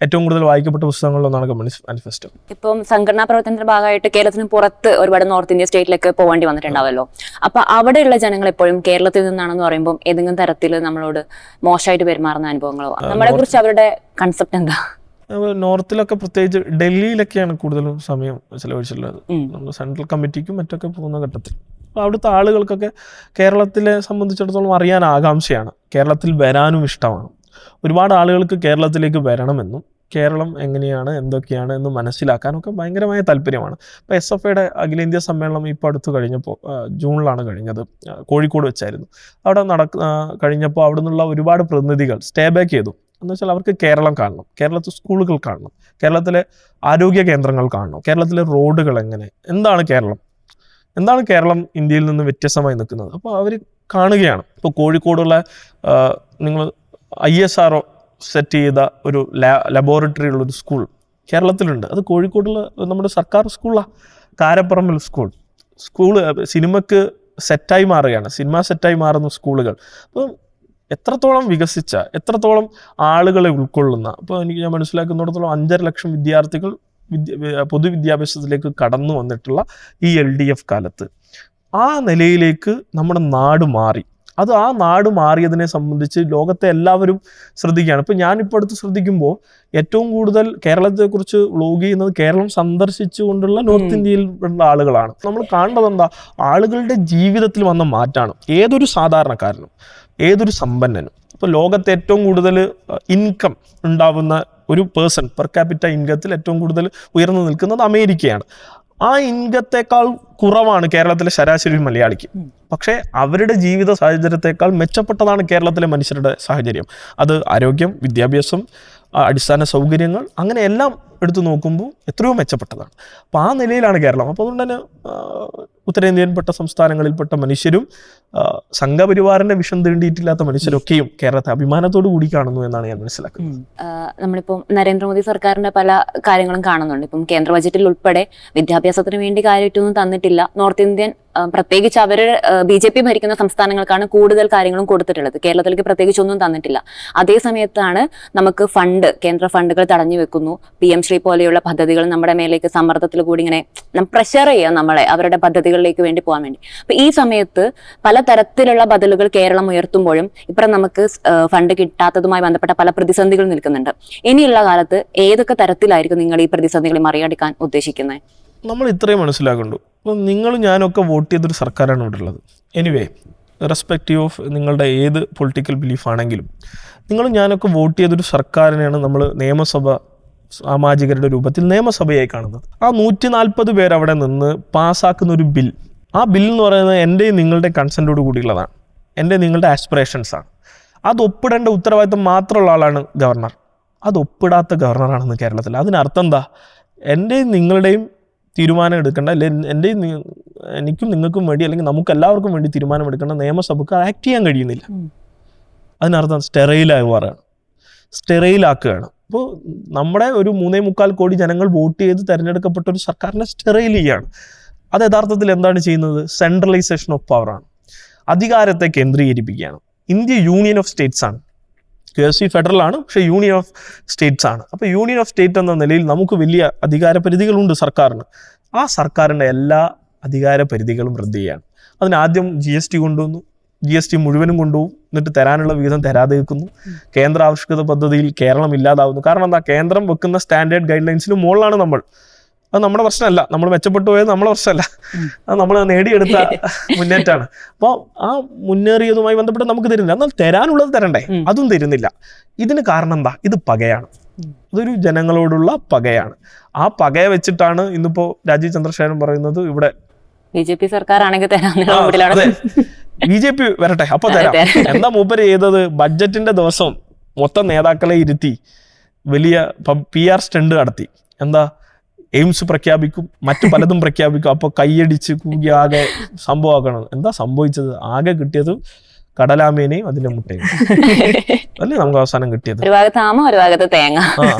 ഏറ്റവും കൂടുതൽ വായിക്കപ്പെട്ട പുസ്തകങ്ങളിലൊന്നാണ് കമ്മ്യൂണിസ്റ്റ് മാനിഫെസ്റ്റോ. ഇപ്പം സംഘടനാ പ്രവർത്തനത്തിന്റെ ഭാഗമായിട്ട് കേരളത്തിന് പുറത്ത് ഒരുപാട് നോർത്ത് ഇന്ത്യ സ്റ്റേറ്റിലൊക്കെ പോകേണ്ടി വന്നിട്ടുണ്ടാവല്ലോ. അപ്പൊ അവിടെയുള്ള ജനങ്ങൾ എപ്പോഴും കേരളത്തിൽ നിന്നാണെന്ന് പറയുമ്പോൾ ഏതെങ്കിലും തരത്തിൽ നമ്മളോട് മോശമായിട്ട് പെരുമാറുന്ന അനുഭവങ്ങളോ, നമ്മളെ കുറിച്ച് അവരുടെ കൺസെപ്റ്റ് എന്താ? നോർത്തിലൊക്കെ, പ്രത്യേകിച്ച് ഡൽഹിയിലൊക്കെയാണ് കൂടുതലും സമയം ചെലവഴിച്ചിട്ടുള്ളത്. നമ്മൾ സെൻട്രൽ കമ്മിറ്റിക്കും മറ്റൊക്കെ പോകുന്ന ഘട്ടത്തിൽ. അപ്പോൾ അവിടുത്തെ ആളുകൾക്കൊക്കെ കേരളത്തിലെ സംബന്ധിച്ചിടത്തോളം അറിയാൻ ആകാംക്ഷയാണ്, കേരളത്തിൽ വരാനും ഇഷ്ടമാണ്. ഒരുപാട് ആളുകൾക്ക് കേരളത്തിലേക്ക് വരണമെന്നും കേരളം എങ്ങനെയാണ് എന്തൊക്കെയാണ് എന്ന് മനസ്സിലാക്കാനൊക്കെ ഭയങ്കരമായ താല്പര്യമാണ്. ഇപ്പോൾ SFIയുടെ അഖിലേന്ത്യാ സമ്മേളനം ഇപ്പോൾ അടുത്ത് കഴിഞ്ഞപ്പോൾ, ജൂണിലാണ് കഴിഞ്ഞത്, കോഴിക്കോട് വെച്ചായിരുന്നു. അവിടെ കഴിഞ്ഞപ്പോൾ അവിടെ നിന്നുള്ള ഒരുപാട് പ്രതിനിധികൾ സ്റ്റേ ബാക്ക് ചെയ്തു. എന്ന് വെച്ചാൽ അവർക്ക് കേരളം കാണണം, കേരളത്തിലെ സ്കൂളുകൾ കാണണം, കേരളത്തിലെ ആരോഗ്യ കേന്ദ്രങ്ങൾ കാണണം, കേരളത്തിലെ റോഡുകൾ എന്താണ് കേരളം ഇന്ത്യയിൽ നിന്ന് വ്യത്യസ്തമായി നിൽക്കുന്നത്. അപ്പോൾ അവർ കാണുകയാണ്. ഇപ്പോൾ കോഴിക്കോടുള്ള നിങ്ങൾ ISRO സെറ്റ് ചെയ്ത ഒരു ലബോറട്ടറി ഉള്ളൊരു സ്കൂൾ കേരളത്തിലുണ്ട്. അത് കോഴിക്കോടുള്ള നമ്മുടെ സർക്കാർ സ്കൂളാണ്, കാരപ്പറമ്പിൽ സ്കൂള് സിനിമയ്ക്ക് സെറ്റായി മാറുകയാണ്, സിനിമ സെറ്റായി മാറുന്ന സ്കൂളുകൾ. അപ്പം എത്രത്തോളം വികസിച്ച, എത്രത്തോളം ആളുകളെ ഉൾക്കൊള്ളുന്ന, ഇപ്പോൾ ഞാൻ മനസ്സിലാക്കുന്നിടത്തോളം 5.5 ലക്ഷം വിദ്യാർത്ഥികൾ പൊതുവിദ്യാഭ്യാസത്തിലേക്ക് കടന്നു വന്നിട്ടുള്ള ഈ LDF കാലത്ത് ആ നിലയിലേക്ക് നമ്മുടെ നാട് മാറി. അത് ആ നാട് മാറിയതിനെ സംബന്ധിച്ച് ലോകത്തെ എല്ലാവരും ശ്രദ്ധിക്കുകയാണ്. ഇപ്പം ഞാനിപ്പോൾ അടുത്ത് ശ്രദ്ധിക്കുമ്പോൾ ഏറ്റവും കൂടുതൽ കേരളത്തെക്കുറിച്ച് വ്ലോഗ് ചെയ്യുന്നത് കേരളം സന്ദർശിച്ചുകൊണ്ടുള്ള നോർത്ത് ഇന്ത്യയിൽ ഉള്ള ആളുകളാണ്. നമ്മൾ കാണുന്നത് എന്താ, ആളുകളുടെ ജീവിതത്തിൽ വന്ന മാറ്റമാണ്. ഏതൊരു സാധാരണക്കാരനും ഏതൊരു സമ്പന്നനും, ഇപ്പോൾ ലോകത്തെ ഏറ്റവും കൂടുതൽ ഇൻകം ഉണ്ടാവുന്ന ഒരു പേഴ്സൺ പെർ ക്യാപിറ്റ ഇൻകത്തിൽ ഏറ്റവും കൂടുതൽ ഉയർന്നു നിൽക്കുന്നത് അമേരിക്കയാണ്. ആ ഇൻകത്തേക്കാൾ കുറവാണ് കേരളത്തിലെ ശരാശരി മലയാളിക്ക്. പക്ഷേ അവരുടെ ജീവിത സാഹചര്യത്തെക്കാൾ മെച്ചപ്പെട്ടതാണ് കേരളത്തിലെ മനുഷ്യരുടെ സാഹചര്യം. അത് ആരോഗ്യം, വിദ്യാഭ്യാസം, അടിസ്ഥാന സൗകര്യങ്ങൾ, അങ്ങനെ എല്ലാം എടുത്തു നോക്കുമ്പോൾ എത്രയോ മെച്ചപ്പെട്ടതാണ്. അപ്പോൾ ആ നിലയിലാണ് കേരളം. അപ്പോൾ അതുകൊണ്ട് തന്നെ ഉത്തരേന്ത്യയിൽപ്പെട്ട സംസ്ഥാനങ്ങളിൽപ്പെട്ട മനുഷ്യരും സംഘപരിവാറിന്റെ വിഷം തീണ്ടിയിട്ടില്ലാത്ത മനുഷ്യരൊക്കെയും കേരളത്തെ അഭിമാനത്തോടു കൂടി കാണുന്നു എന്നാണ് ഞാൻ മനസ്സിലാക്കുന്നത്. നമ്മളിപ്പം നരേന്ദ്രമോദി സർക്കാരിന്റെ പല കാര്യങ്ങളും കാണുന്നുണ്ട്. ഇപ്പം കേന്ദ്ര ബജറ്റിൽ ഉൾപ്പെടെ വിദ്യാഭ്യാസത്തിന് വേണ്ടി കാര്യമായിട്ടൊന്നും തന്നിട്ടില്ല. നോർത്ത് ഇന്ത്യൻ പ്രത്യേകിച്ച് അവർ BJP ഭരിക്കുന്ന സംസ്ഥാനങ്ങൾക്കാണ് കൂടുതൽ കാര്യങ്ങളും കൊടുത്തിട്ടുള്ളത്. കേരളത്തിലേക്ക് പ്രത്യേകിച്ച് ഒന്നും തന്നിട്ടില്ല. അതേ സമയത്താണ് നമുക്ക് കേന്ദ്ര ഫണ്ടുകൾ തടഞ്ഞു വെക്കുന്നു. PM ശ്രീ പോലെയുള്ള പദ്ധതികൾ നമ്മുടെ മേലേക്ക് സമ്മർദ്ദത്തിൽ കൂടി ഇങ്ങനെ പ്രഷർ ചെയ്യാം നമ്മളെ അവരുടെ പദ്ധതികളിലേക്ക് വേണ്ടി പോകാൻ വേണ്ടി. അപ്പൊ ഈ സമയത്ത് പലതരത്തിലുള്ള ബദലുകൾ കേരളം ഉയർത്തുമ്പോഴും ഇപ്പം നമുക്ക് ഫണ്ട് കിട്ടാത്തതുമായി ബന്ധപ്പെട്ട പല പ്രതിസന്ധികൾ നിൽക്കുന്നുണ്ട്. ഇനിയുള്ള കാലത്ത് ഏതൊക്കെ തരത്തിലായിരിക്കും നിങ്ങൾ ഈ പ്രതിസന്ധികളെ മറികടക്കാൻ ഉദ്ദേശിക്കുന്നത്? നമ്മൾ ഇത്രയും മനസ്സിലാക്കുന്നുണ്ട്. അപ്പം നിങ്ങളും ഞാനൊക്കെ വോട്ട് ചെയ്തൊരു സർക്കാരാണ് ഇവിടെ ഉള്ളത്. എനിവേ, റെസ്പെക്റ്റീവ് ഓഫ് നിങ്ങളുടെ ഏത് പൊളിറ്റിക്കൽ ബിലീഫാണെങ്കിലും നിങ്ങളും ഞാനൊക്കെ വോട്ട് ചെയ്തൊരു സർക്കാരിനെയാണ് നമ്മൾ നിയമസഭ സാമാജികരുടെ രൂപത്തിൽ നിയമസഭയായി കാണുന്നത്. ആ 140 പേർ അവിടെ നിന്ന് പാസ്സാക്കുന്ന ഒരു ബിൽ, ആ ബിൽ എന്ന് പറയുന്നത് എൻ്റെയും നിങ്ങളുടെ കൺസെൻറ്റോട് കൂടിയുള്ളതാണ്, എൻ്റെ നിങ്ങളുടെ ആസ്പിറേഷൻസാണ്. അത് ഒപ്പിടേണ്ട ഉത്തരവാദിത്തം മാത്രമുള്ള ആളാണ് ഗവർണർ. അത് ഒപ്പിടാത്ത ഗവർണറാണെന്ന് കേരളത്തിൽ. അതിനർത്ഥം എന്താ, എൻ്റെയും നിങ്ങളുടെയും തീരുമാനം എടുക്കേണ്ട, എൻ്റെയും എനിക്കും നിങ്ങൾക്കും വേണ്ടി അല്ലെങ്കിൽ നമുക്ക് എല്ലാവർക്കും വേണ്ടി തീരുമാനം എടുക്കേണ്ട നിയമസഭക്ക് ആക്ട് ചെയ്യാൻ കഴിയുന്നില്ല. അതിനർത്ഥം സ്റ്റെറൈലാക്കുകയാണ്. അപ്പോൾ നമ്മുടെ ഒരു 3.25 കോടി ജനങ്ങൾ വോട്ട് ചെയ്ത് തിരഞ്ഞെടുക്കപ്പെട്ട ഒരു സർക്കാരിനെ സ്റ്റെറൈൽ ചെയ്യുകയാണ്. അത് യഥാർത്ഥത്തിൽ എന്താണ് ചെയ്യുന്നത്? സെൻട്രലൈസേഷൻ ഓഫ് പവറാണ്, അധികാരത്തെ കേന്ദ്രീകരിപ്പിക്കുകയാണ്. ഇന്ത്യ യൂണിയൻ ഓഫ് സ്റ്റേറ്റ്സ് ആണ്. QSC ഫെഡറൽ ആണ്, പക്ഷേ യൂണിയൻ ഓഫ് സ്റ്റേറ്റ്സ് ആണ്. അപ്പോൾ യൂണിയൻ ഓഫ് സ്റ്റേറ്റ് എന്ന നിലയിൽ നമുക്ക് വലിയ അധികാര പരിധികളുണ്ട് സർക്കാരിന്. ആ സർക്കാരിൻ്റെ എല്ലാ അധികാര പരിധികളും റദ്ദ് ചെയ്യുകയാണ്. അതിനാദ്യം GST കൊണ്ടുവന്നു, GST മുഴുവനും കൊണ്ടുപോകും, എന്നിട്ട് തരാനുള്ള വിഹിതം തരാതെ വെക്കുന്നു. കേന്ദ്ര ആവിഷ്കൃത പദ്ധതിയിൽ കേരളം ഇല്ലാതാവുന്നു. കാരണം എന്താ, കേന്ദ്രം വെക്കുന്ന സ്റ്റാൻഡേർഡ് ഗൈഡ് ലൈൻസിന് മുകളിലാണ് നമ്മൾ. അത് നമ്മുടെ പ്രശ്നമല്ല, നമ്മൾ മെച്ചപ്പെട്ടു പോയത് നമ്മുടെ പ്രശ്നമല്ല, അത് നമ്മൾ നേടിയെടുത്ത മുന്നേറ്റമാണ്. അപ്പോൾ ആ മുന്നേറിയതുമായി ബന്ധപ്പെട്ട് നമുക്ക് തരുന്നില്ല. എന്നാൽ തരാനുള്ളത് തരണ്ടേ, അതും തരുന്നില്ല. ഇതിന് കാരണം എന്താ? ഇത് പകയാണ്. ഇതൊരു ജനങ്ങളോടുള്ള പകയാണ്. ആ പകയെ വെച്ചിട്ടാണ് ഇന്നിപ്പോ രാജീവ് ചന്ദ്രശേഖരൻ പറയുന്നത് ഇവിടെ BJP സർക്കാർ ആണെങ്കിൽ BJP വരട്ടെ അപ്പൊ തരാം. എന്താ മൂപ്പര് ചെയ്തത്? ബഡ്ജറ്റിന്റെ ദിവസം മൊത്തം നേതാക്കളെ ഇരുത്തി വലിയ PR സ്റ്റണ്ട് നടത്തി. എന്താ, എയിംസ് പ്രഖ്യാപിക്കും, മറ്റു പലതും പ്രഖ്യാപിക്കും. അപ്പോൾ കൈയടിച്ച് കൂടി ആകെ സംഭവമാക്കണം. എന്താ സംഭവിച്ചത്? ആകെ കിട്ടിയത് കടലാമേനയും അതിന്റെ മുട്ടയും അല്ലേ നമുക്ക് അവസാനം കിട്ടിയത്. ഒരു ഭാഗത്ത് ആമ, ഒരു ഭാഗത്ത് തേങ്ങ.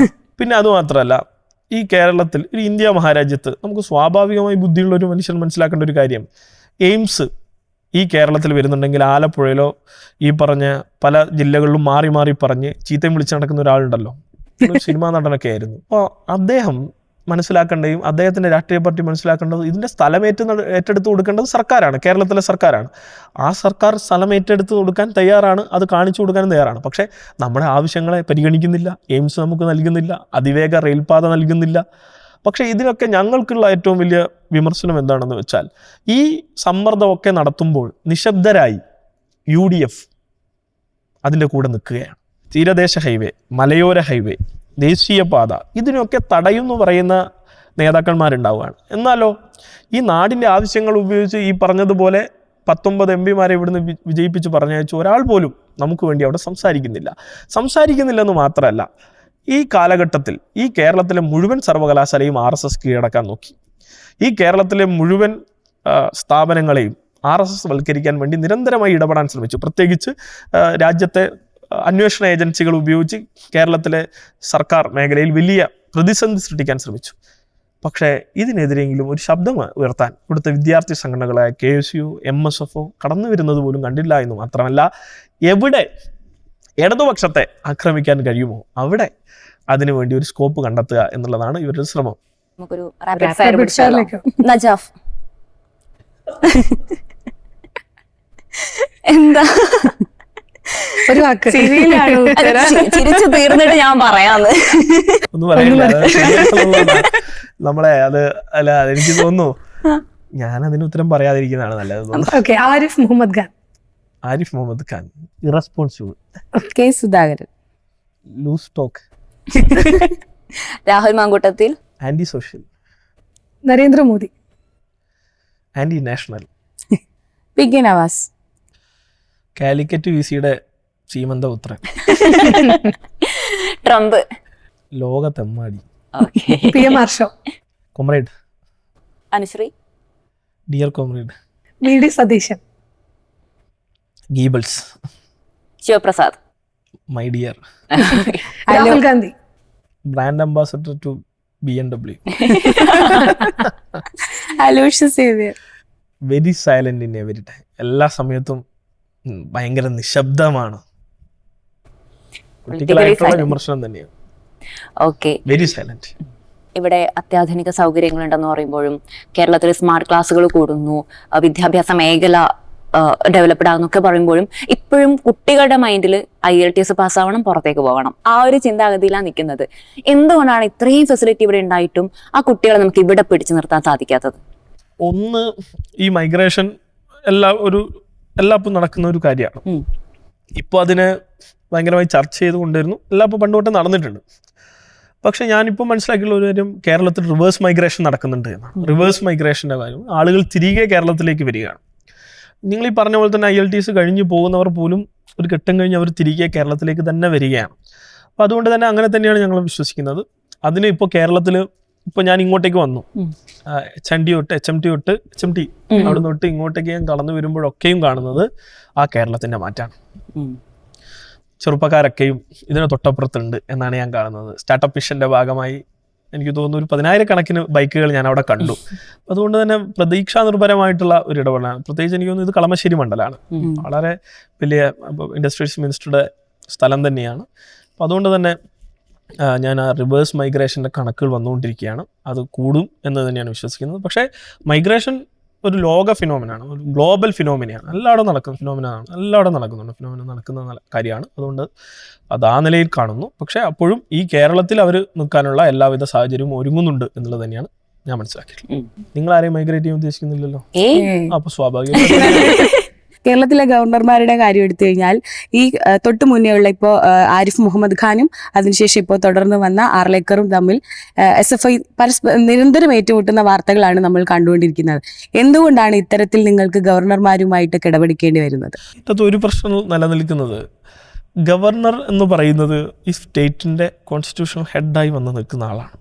പിന്നെ അത് മാത്രമല്ല, ഈ കേരളത്തിൽ, ഒരു ഇന്ത്യ മഹാരാജ്യത്ത് നമുക്ക് സ്വാഭാവികമായി ബുദ്ധിയുള്ള ഒരു മനുഷ്യൻ മനസ്സിലാക്കേണ്ട ഒരു കാര്യം, എയിംസ് ഈ കേരളത്തിൽ വരുന്നുണ്ടെങ്കിൽ ആലപ്പുഴയിലോ ഈ പറഞ്ഞ പല ജില്ലകളിലും മാറി മാറി പറഞ്ഞ് ചീത്തയും വിളിച്ച് നടക്കുന്ന ഒരാളുണ്ടല്ലോ, സിനിമാ നടനൊക്കെ ആയിരുന്നു. അപ്പോൾ അദ്ദേഹം മനസ്സിലാക്കേണ്ടതും അദ്ദേഹത്തിൻ്റെ രാഷ്ട്രീയ പാർട്ടി മനസ്സിലാക്കേണ്ടത്, ഇതിൻ്റെ സ്ഥലം ഏറ്റെടുത്ത് കൊടുക്കേണ്ടത് സർക്കാരാണ്, കേരളത്തിലെ സർക്കാരാണ്. ആ സർക്കാർ സ്ഥലം ഏറ്റെടുത്ത് കൊടുക്കാൻ തയ്യാറാണ്, അത് കാണിച്ചു കൊടുക്കാനും തയ്യാറാണ്. പക്ഷേ നമ്മുടെ ആവശ്യങ്ങളെ പരിഗണിക്കുന്നില്ല. എയിംസ് നമുക്ക് നൽകുന്നില്ല, അതിവേഗ റെയിൽപാത നൽകുന്നില്ല. പക്ഷേ ഇതിനൊക്കെ ഞങ്ങൾക്കുള്ള ഏറ്റവും വലിയ വിമർശനം എന്താണെന്ന് വെച്ചാൽ, ഈ സമ്മർദ്ദമൊക്കെ നടത്തുമ്പോൾ നിശബ്ദരായി UDF അതിൻ്റെ കൂടെ നിൽക്കുകയാണ്. തീരദേശ ഹൈവേ, മലയോര ഹൈവേ, ദേശീയപാത, ഇതിനൊക്കെ തടയുമെന്ന് പറയുന്ന നേതാക്കന്മാരുണ്ടാവുകയാണ്. എന്നാലോ ഈ നാടിൻ്റെ ആവശ്യങ്ങൾ ഉപയോഗിച്ച് ഈ പറഞ്ഞതുപോലെ 19 MPമാരെ ഇവിടുന്ന് വിജയിപ്പിച്ച് പറഞ്ഞയച്ചു ഒരാൾ പോലും നമുക്ക് വേണ്ടി അവിടെ സംസാരിക്കുന്നില്ലെന്ന് മാത്രമല്ല, ഈ കാലഘട്ടത്തിൽ ഈ കേരളത്തിലെ മുഴുവൻ സർവകലാശാലയും RSS കീഴടക്കാൻ നോക്കി. ഈ കേരളത്തിലെ മുഴുവൻ സ്ഥാപനങ്ങളെയും RSS വൽക്കരിക്കാൻ വേണ്ടി നിരന്തരമായി ഇടപെടാൻ ശ്രമിച്ചു. പ്രത്യേകിച്ച് രാജ്യത്തെ അന്വേഷണ ഏജൻസികൾ ഉപയോഗിച്ച് കേരളത്തിലെ സർക്കാർ മേഖലയിൽ വലിയ പ്രതിസന്ധി സൃഷ്ടിക്കാൻ ശ്രമിച്ചു. പക്ഷേ ഇതിനെതിരെങ്കിലും ഒരു ശബ്ദം ഉയർത്താൻ ഇവിടുത്തെ വിദ്യാർത്ഥി സംഘടനകളായ KSU, MSF കടന്നു വരുന്നത് പോലും കണ്ടില്ല എന്ന് മാത്രമല്ല, എവിടെ ഇടതുപക്ഷത്തെ ആക്രമിക്കാൻ കഴിയുമോ അവിടെ അതിനു വേണ്ടി ഒരു സ്കോപ്പ് കണ്ടെത്തുക എന്നുള്ളതാണ് ഇവരുടെ ശ്രമം. നമുക്കൊരു റാപ്പിഡ് ഫയർ പിടിച്ചാലോ? നജാഫ് എന്താ ഒരു വാക്ക് ചിരിച്ചു തീർന്നിട്ട് ഞാൻ പറയാന്ന്. ഒന്നും പറയാനില്ല. നമ്മളെ അത് അല്ല, എനിക്ക് തോന്നുന്നു ഞാൻ അതിന് ഉത്തരം പറയാതിരിക്കുന്നതാണ് നല്ലത്. Okay, Arif Mohammed Khan. Arif Mohammed Khan irresponsible. K Sudhakaran. Loose talk. Rahul Mamkootathil. Anti social. Narendra Modi. Anti national. P K Navas. Calicut വിസിയുടെ സീമന്തപുത്രൻ. ട്രംപ്. ലോകത്തെമ്മാടി. P M Arsho. Comrade. Anusree. Dear comrade. V D Satheesan. Goebbels. Sivaprasad. My dear. Rahul Gandhi. Brand ambassador to BMW. Aloysius Xavier. Very silent in every time. എല്ലാ സമയത്തും ഭയങ്കര നിശബ്ദമാണ്. കുട്ടികളായിട്ടുള്ള വിമർശനം തന്നെയാണ്. Okay, very silent. ഇവിടെ അത്യാധുനിക സൗകര്യങ്ങളുണ്ടെന്ന് പറയുമ്പോഴും കേരളത്തിൽ സ്മാർട്ട് ക്ലാസ്സുകൾ കൂടുന്നു, വിദ്യാഭ്യാസ മേഖല ഡെവലപ്ഡ് ആകുന്നൊക്കെ പറയുമ്പോഴും ഇപ്പോഴും കുട്ടികളുടെ മൈൻഡിൽ IELTS പാസ്സാവണം, പുറത്തേക്ക് പോകണം, ആ ഒരു ചിന്താഗതിയിലാണ് നിൽക്കുന്നത്. എന്തുകൊണ്ടാണ് ഇത്രയും ഫെസിലിറ്റി ഇവിടെ ഉണ്ടായിട്ടും ആ കുട്ടികളെ നമുക്ക് ഇവിടെ പിടിച്ചു നിർത്താൻ സാധിക്കാത്തത്? ഒന്ന്, ഈ മൈഗ്രേഷൻ എല്ലാപ്പം നടക്കുന്ന ഒരു കാര്യമാണ്. ഇപ്പോൾ അതിനെ ഭയങ്കരമായി ചർച്ച ചെയ്ത് കൊണ്ടിരുന്നു. എല്ലാം ഇപ്പോൾ പണ്ട് തൊട്ടേ നടന്നിട്ടുണ്ട്. പക്ഷെ ഞാനിപ്പോൾ മനസ്സിലാക്കിയുള്ള ഒരു കാര്യം, കേരളത്തിൽ റിവേഴ്സ് മൈഗ്രേഷൻ നടക്കുന്നുണ്ട് എന്നാണ്. റിവേഴ്സ് മൈഗ്രേഷൻ്റെ കാര്യം, ആളുകൾ തിരികെ കേരളത്തിലേക്ക് വരികയാണ്. നിങ്ങൾ ഈ പറഞ്ഞ പോലെ തന്നെ IELTS കഴിഞ്ഞ് പോകുന്നവർ പോലും ഒരു ഘട്ടം കഴിഞ്ഞ് അവർ തിരികെ കേരളത്തിലേക്ക് തന്നെ വരികയാണ്. അപ്പോൾ അതുകൊണ്ട് തന്നെ അങ്ങനെ തന്നെയാണ് ഞങ്ങൾ വിശ്വസിക്കുന്നത്. അതിന് ഇപ്പോൾ കേരളത്തിൽ ഇപ്പോൾ ഞാൻ ഇങ്ങോട്ടേക്ക് വന്നു, HMT അവിടെ തൊട്ട് ഇങ്ങോട്ടേക്ക് ഞാൻ കടന്നു വരുമ്പോഴൊക്കെയും കാണുന്നത് ആ കേരളത്തിൻ്റെ മാറ്റാണ്. ചെറുപ്പക്കാരൊക്കെയും ഇതിന് തൊട്ടപ്പുറത്തുണ്ട് എന്നാണ് ഞാൻ കാണുന്നത്. സ്റ്റാർട്ടപ്പ് മിഷൻ്റെ ഭാഗമായി എനിക്ക് തോന്നുന്നു ഒരു 10,000 ബൈക്കുകൾ ഞാൻ അവിടെ കണ്ടു. അതുകൊണ്ട് തന്നെ പ്രതീക്ഷാ നിർഭരമായിട്ടുള്ള ഒരു ഇടപെടലാണ്. പ്രത്യേകിച്ച് എനിക്ക് തോന്നുന്നു ഇത് കളമശ്ശേരി മണ്ഡലമാണ്, വളരെ വലിയ ഇൻഡസ്ട്രീസ് മിനിസ്റ്ററുടെ സ്ഥലം തന്നെയാണ്. അപ്പം അതുകൊണ്ട് തന്നെ ഞാൻ ആ റിവേഴ്സ് മൈഗ്രേഷൻ്റെ കണക്കുകൾ വന്നുകൊണ്ടിരിക്കുകയാണ്. അത് കൂടും എന്ന് തന്നെയാണ് വിശ്വസിക്കുന്നത്. പക്ഷേ മൈഗ്രേഷൻ ഒരു ലോക ഫിനോമിനാണ്, ഒരു ഗ്ലോബൽ ഫിനോമിനയാണ്. എല്ലായിടവും നടക്കുന്ന ഫിനോമിനാണ്, എല്ലായിടവും നടക്കുന്ന കാര്യമാണ്. അതുകൊണ്ട് അത് ആ നിലയിൽ കാണുന്നു. പക്ഷേ അപ്പോഴും ഈ കേരളത്തിൽ അവർ നിൽക്കാനുള്ള എല്ലാവിധ സാഹചര്യവും ഒരുങ്ങുന്നുണ്ട് എന്നുള്ളത് തന്നെയാണ് ഞാൻ മനസ്സിലാക്കിയിട്ടുള്ളത്. നിങ്ങൾ ആരെയും മൈഗ്രേറ്റ് ചെയ്യാൻ ഉദ്ദേശിക്കുന്നില്ലല്ലോ, അപ്പോൾ സ്വാഭാവികമായിട്ടും കേരളത്തിലെ ഗവർണർമാരുടെ കാര്യം എടുത്തു കഴിഞ്ഞാൽ ഈ തൊട്ട് മുന്നേ ഉള്ള ഇപ്പോൾ ആരിഫ് മുഹമ്മദ് ഖാനും അതിനുശേഷം ഇപ്പോൾ തുടർന്ന് വന്ന ആർലേക്കറും തമ്മിൽ SFI നിരന്തരം ഏറ്റുമുട്ടുന്ന വാർത്തകളാണ് നമ്മൾ കണ്ടുകൊണ്ടിരിക്കുന്നത്. എന്തുകൊണ്ടാണ് ഇത്തരത്തിൽ നിങ്ങൾക്ക് ഗവർണർമാരുമായിട്ട് കിടപിടിക്കേണ്ടി വരുന്നത്? ഒരു പ്രശ്നം നിലനിൽക്കുന്നത്, ഗവർണർ എന്ന് പറയുന്നത് ഈ സ്റ്റേറ്റിൻ്റെ കോൺസ്റ്റിറ്റ്യൂഷണൽ ഹെഡായി വന്ന് നിൽക്കുന്ന ആളാണ്.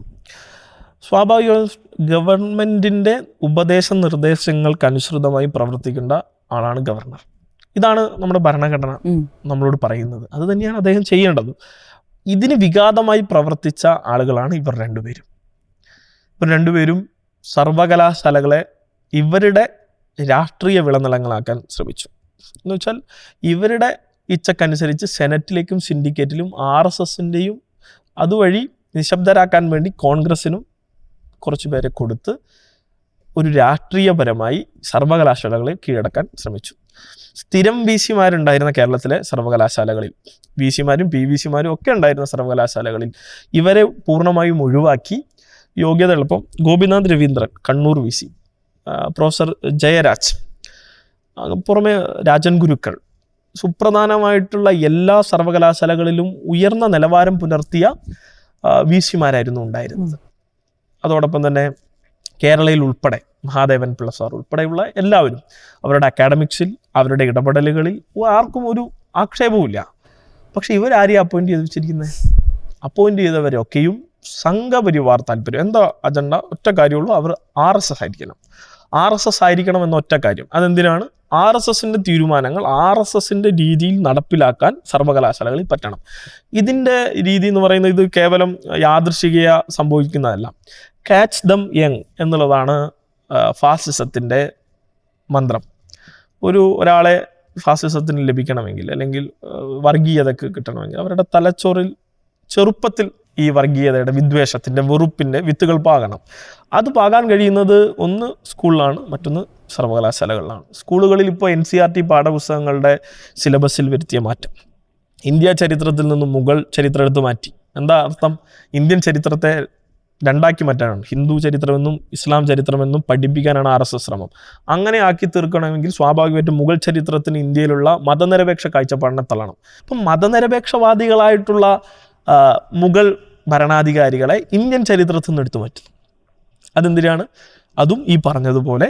സ്വാഭാവികമായും ഗവൺമെൻറ്റിൻ്റെ ഉപദേശ നിർദ്ദേശങ്ങൾക്കനുസൃതമായി പ്രവർത്തിക്കേണ്ട ആളാണ് ഗവർണർ. ഇതാണ് നമ്മുടെ ഭരണഘടന നമ്മളോട് പറയുന്നത്. അത് തന്നെയാണ് അദ്ദേഹം ചെയ്യേണ്ടത്. ഇതിന് വിഘാതമായി പ്രവർത്തിച്ച ആളുകളാണ് ഇവർ രണ്ടുപേരും സർവകലാശാലകളെ ഇവരുടെ രാഷ്ട്രീയ വിളനിലങ്ങളാക്കാൻ ശ്രമിച്ചു. എന്ന് വെച്ചാൽ ഇവരുടെ ഇച്ഛക്കനുസരിച്ച് സെനറ്റിലേക്കും സിൻഡിക്കേറ്റിലും RSSൻ്റെയും അതുവഴി നിശബ്ദരാക്കാൻ വേണ്ടി കോൺഗ്രസിനും കുറച്ച് പേരെ കൊടുത്ത് ഒരു രാഷ്ട്രീയപരമായി സർവകലാശാലകളെ കീഴടക്കാൻ ശ്രമിച്ചു. സ്ഥിരം VC-മാരുണ്ടായിരുന്ന കേരളത്തിലെ സർവകലാശാലകളിൽ, VC-മാരും PVC-മാരും ഒക്കെ ഉണ്ടായിരുന്ന സർവകലാശാലകളിൽ ഇവരെ പൂർണ്ണമായും ഒഴിവാക്കി യോഗ്യത എളുപ്പം ഗോപിനാഥ് രവീന്ദ്രൻ കണ്ണൂർ VC, പ്രൊഫസർ ജയരാജ്, പുറമെ രാജൻ ഗുരുക്കൾ, സുപ്രധാനമായിട്ടുള്ള എല്ലാ സർവകലാശാലകളിലും ഉയർന്ന നിലവാരം പുലർത്തിയ VC-മാരായിരുന്നു ഉണ്ടായിരുന്നത്. അതോടൊപ്പം തന്നെ കേരളയിൽ ഉൾപ്പെടെ മഹാദേവൻ പിള്ള സാർ ഉൾപ്പെടെയുള്ള എല്ലാവരും അവരുടെ അക്കാഡമിക്സിൽ, അവരുടെ ഇടപെടലുകളിൽ ആർക്കും ഒരു ആക്ഷേപവുമില്ല. പക്ഷെ ഇവരാരെയും അപ്പോയിന്റ് ചെയ്ത് വെച്ചിരിക്കുന്നത്? അപ്പോയിന്റ് ചെയ്തവരൊക്കെയും സംഘപരിവാർ താല്പര്യം. എന്താ അജണ്ട? ഒറ്റ കാര്യമുള്ളൂ, അവർ RSS ആയിരിക്കണം എന്ന ഒറ്റ കാര്യം. അതെന്തിനാണ്? RSSൻ്റെ തീരുമാനങ്ങൾ RSSൻ്റെ രീതിയിൽ നടപ്പിലാക്കാൻ സർവകലാശാലകളിൽ പറ്റണം. ഇതിൻ്റെ രീതി എന്ന് പറയുന്നത് ഇത് കേവലം യാദൃശ്ചിക സംഭവിക്കുന്നതല്ല. ക്യാച്ച് ദം യങ് എന്നുള്ളതാണ് ഫാസിസത്തിൻ്റെ മന്ത്രം. ഒരാളെ ഫാസിസത്തിന് ലഭിക്കണമെങ്കിൽ അല്ലെങ്കിൽ വർഗീയതക്ക് കിട്ടണമെങ്കിൽ അവരുടെ തലച്ചോറിൽ ചെറുപ്പത്തിൽ ഈ വർഗീയതയുടെ, വിദ്വേഷത്തിൻ്റെ, വെറുപ്പിൻ്റെ വിത്തുകൾ പാകണം. അത് പാകാൻ കഴിയുന്നത് ഒന്ന് സ്കൂളിലാണ്, മറ്റൊന്ന് സർവകലാശാലകളിലാണ്. സ്കൂളുകളിൽ ഇപ്പോൾ NCERT പാഠപുസ്തകങ്ങളുടെ സിലബസിൽ വരുത്തിയ മാറ്റം, ഇന്ത്യ ചരിത്രത്തിൽ നിന്നും മുഗൾ ചരിത്രം എടുത്ത് മാറ്റി. എന്താ അർത്ഥം? ഇന്ത്യൻ ചരിത്രത്തെ രണ്ടാക്കി മാറ്റാനാണ്. ഹിന്ദു ചരിത്രമെന്നും ഇസ്ലാം ചരിത്രമെന്നും പഠിപ്പിക്കാനാണ് RSS ശ്രമം. അങ്ങനെ ആക്കി തീർക്കണമെങ്കിൽ സ്വാഭാവികമായിട്ടും മുഗൾ ചരിത്രത്തിന് ഇന്ത്യയിലുള്ള മതനിരപേക്ഷ കാഴ്ചപ്പാടിനെ തള്ളണം. അപ്പം മതനിരപേക്ഷവാദികളായിട്ടുള്ള മുഗൾ ഭരണാധികാരികളെ ഇന്ത്യൻ ചരിത്രത്തിൽ നിന്ന് എടുത്തു മാറ്റുന്നു. അതെന്തിനാണ്? അതും ഈ പറഞ്ഞതുപോലെ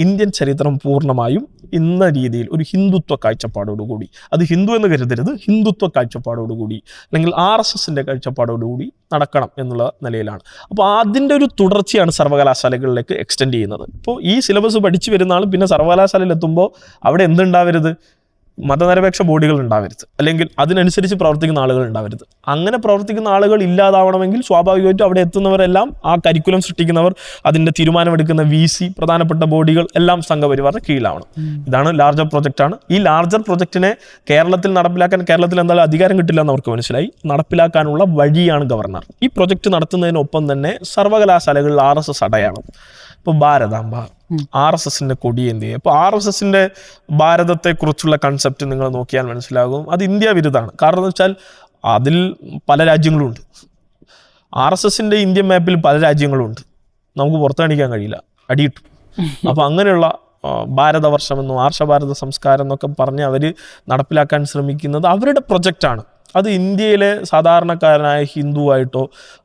ഇന്ത്യൻ ചരിത്രം പൂർണ്ണമായും ഇന്ന രീതിയിൽ ഒരു ഹിന്ദുത്വ കാഴ്ചപ്പാടോടുകൂടി, അത് ഹിന്ദു എന്ന് കരുതരുത്, ഹിന്ദുത്വ കാഴ്ചപ്പാടോടുകൂടി അല്ലെങ്കിൽ RSSൻ്റെ കാഴ്ചപ്പാടോടുകൂടി നടക്കണം എന്നുള്ള നിലയിലാണ്. അപ്പോൾ അതിൻ്റെ ഒരു തുടർച്ചയാണ് സർവകലാശാലകളിലേക്ക് എക്സ്റ്റെൻഡ് ചെയ്യുന്നത്. ഇപ്പോൾ ഈ സിലബസ് പഠിച്ചു വരുന്ന ആളും പിന്നെ സർവകലാശാലയിൽ എത്തുമ്പോൾ അവിടെ എന്തുണ്ടാവരുത്? മതനിരപേക്ഷ ബോഡികൾ ഉണ്ടാവരുത്, അല്ലെങ്കിൽ അതിനനുസരിച്ച് പ്രവർത്തിക്കുന്ന ആളുകൾ ഉണ്ടാവരുത്. അങ്ങനെ പ്രവർത്തിക്കുന്ന ആളുകൾ ഇല്ലാതാവണമെങ്കിൽ സ്വാഭാവികമായിട്ടും അവിടെ എത്തുന്നവരെല്ലാം, ആ കരിക്കുലം സൃഷ്ടിക്കുന്നവർ, അതിൻ്റെ തീരുമാനമെടുക്കുന്ന VC, പ്രധാനപ്പെട്ട ബോഡികൾ എല്ലാം സംഘപരിവാറിന്റെ കീഴിലാവണം. ഇതാണ് ലാർജർ പ്രൊജക്റ്റാണ്. ഈ ലാർജർ പ്രൊജക്റ്റിനെ കേരളത്തിൽ നടപ്പിലാക്കാൻ, കേരളത്തിൽ എന്തായാലും അധികാരം കിട്ടില്ല എന്ന് അവർക്ക് മനസ്സിലായി, നടപ്പിലാക്കാനുള്ള വഴിയാണ് ഗവർണർ. ഈ പ്രൊജക്റ്റ് നടത്തുന്നതിനൊപ്പം തന്നെ സർവകലാശാലകളിൽ RSS അടയാളം. ഇപ്പോൾ ഭാരതാംബ, RSSൻ്റെ കൊടി എന്ത് ചെയ്യുക? ഇപ്പോൾ RSSൻ്റെ ഭാരതത്തെക്കുറിച്ചുള്ള കൺസെപ്റ്റ് നിങ്ങൾ നോക്കിയാൽ മനസ്സിലാകും, അത് ഇന്ത്യ വിരുദ്ധമാണ്. കാരണം എന്ന് വെച്ചാൽ അതിൽ പല രാജ്യങ്ങളുമുണ്ട്. RSSൻ്റെ ഇന്ത്യൻ മാപ്പിൽ പല രാജ്യങ്ങളുമുണ്ട്. നമുക്ക് പുറത്ത് കാണിക്കാൻ കഴിയില്ല, അടിയിട്ടു. അപ്പോൾ അങ്ങനെയുള്ള ഭാരതവർഷമെന്നും ആർഷഭാരത സംസ്കാരം എന്നൊക്കെ പറഞ്ഞ് അവർ നടപ്പിലാക്കാൻ ശ്രമിക്കുന്നത് അവരുടെ പ്രൊജക്റ്റാണ്. അത് ഇന്ത്യയിലെ സാധാരണക്കാരനായ ഹിന്ദുവായിട്ടോ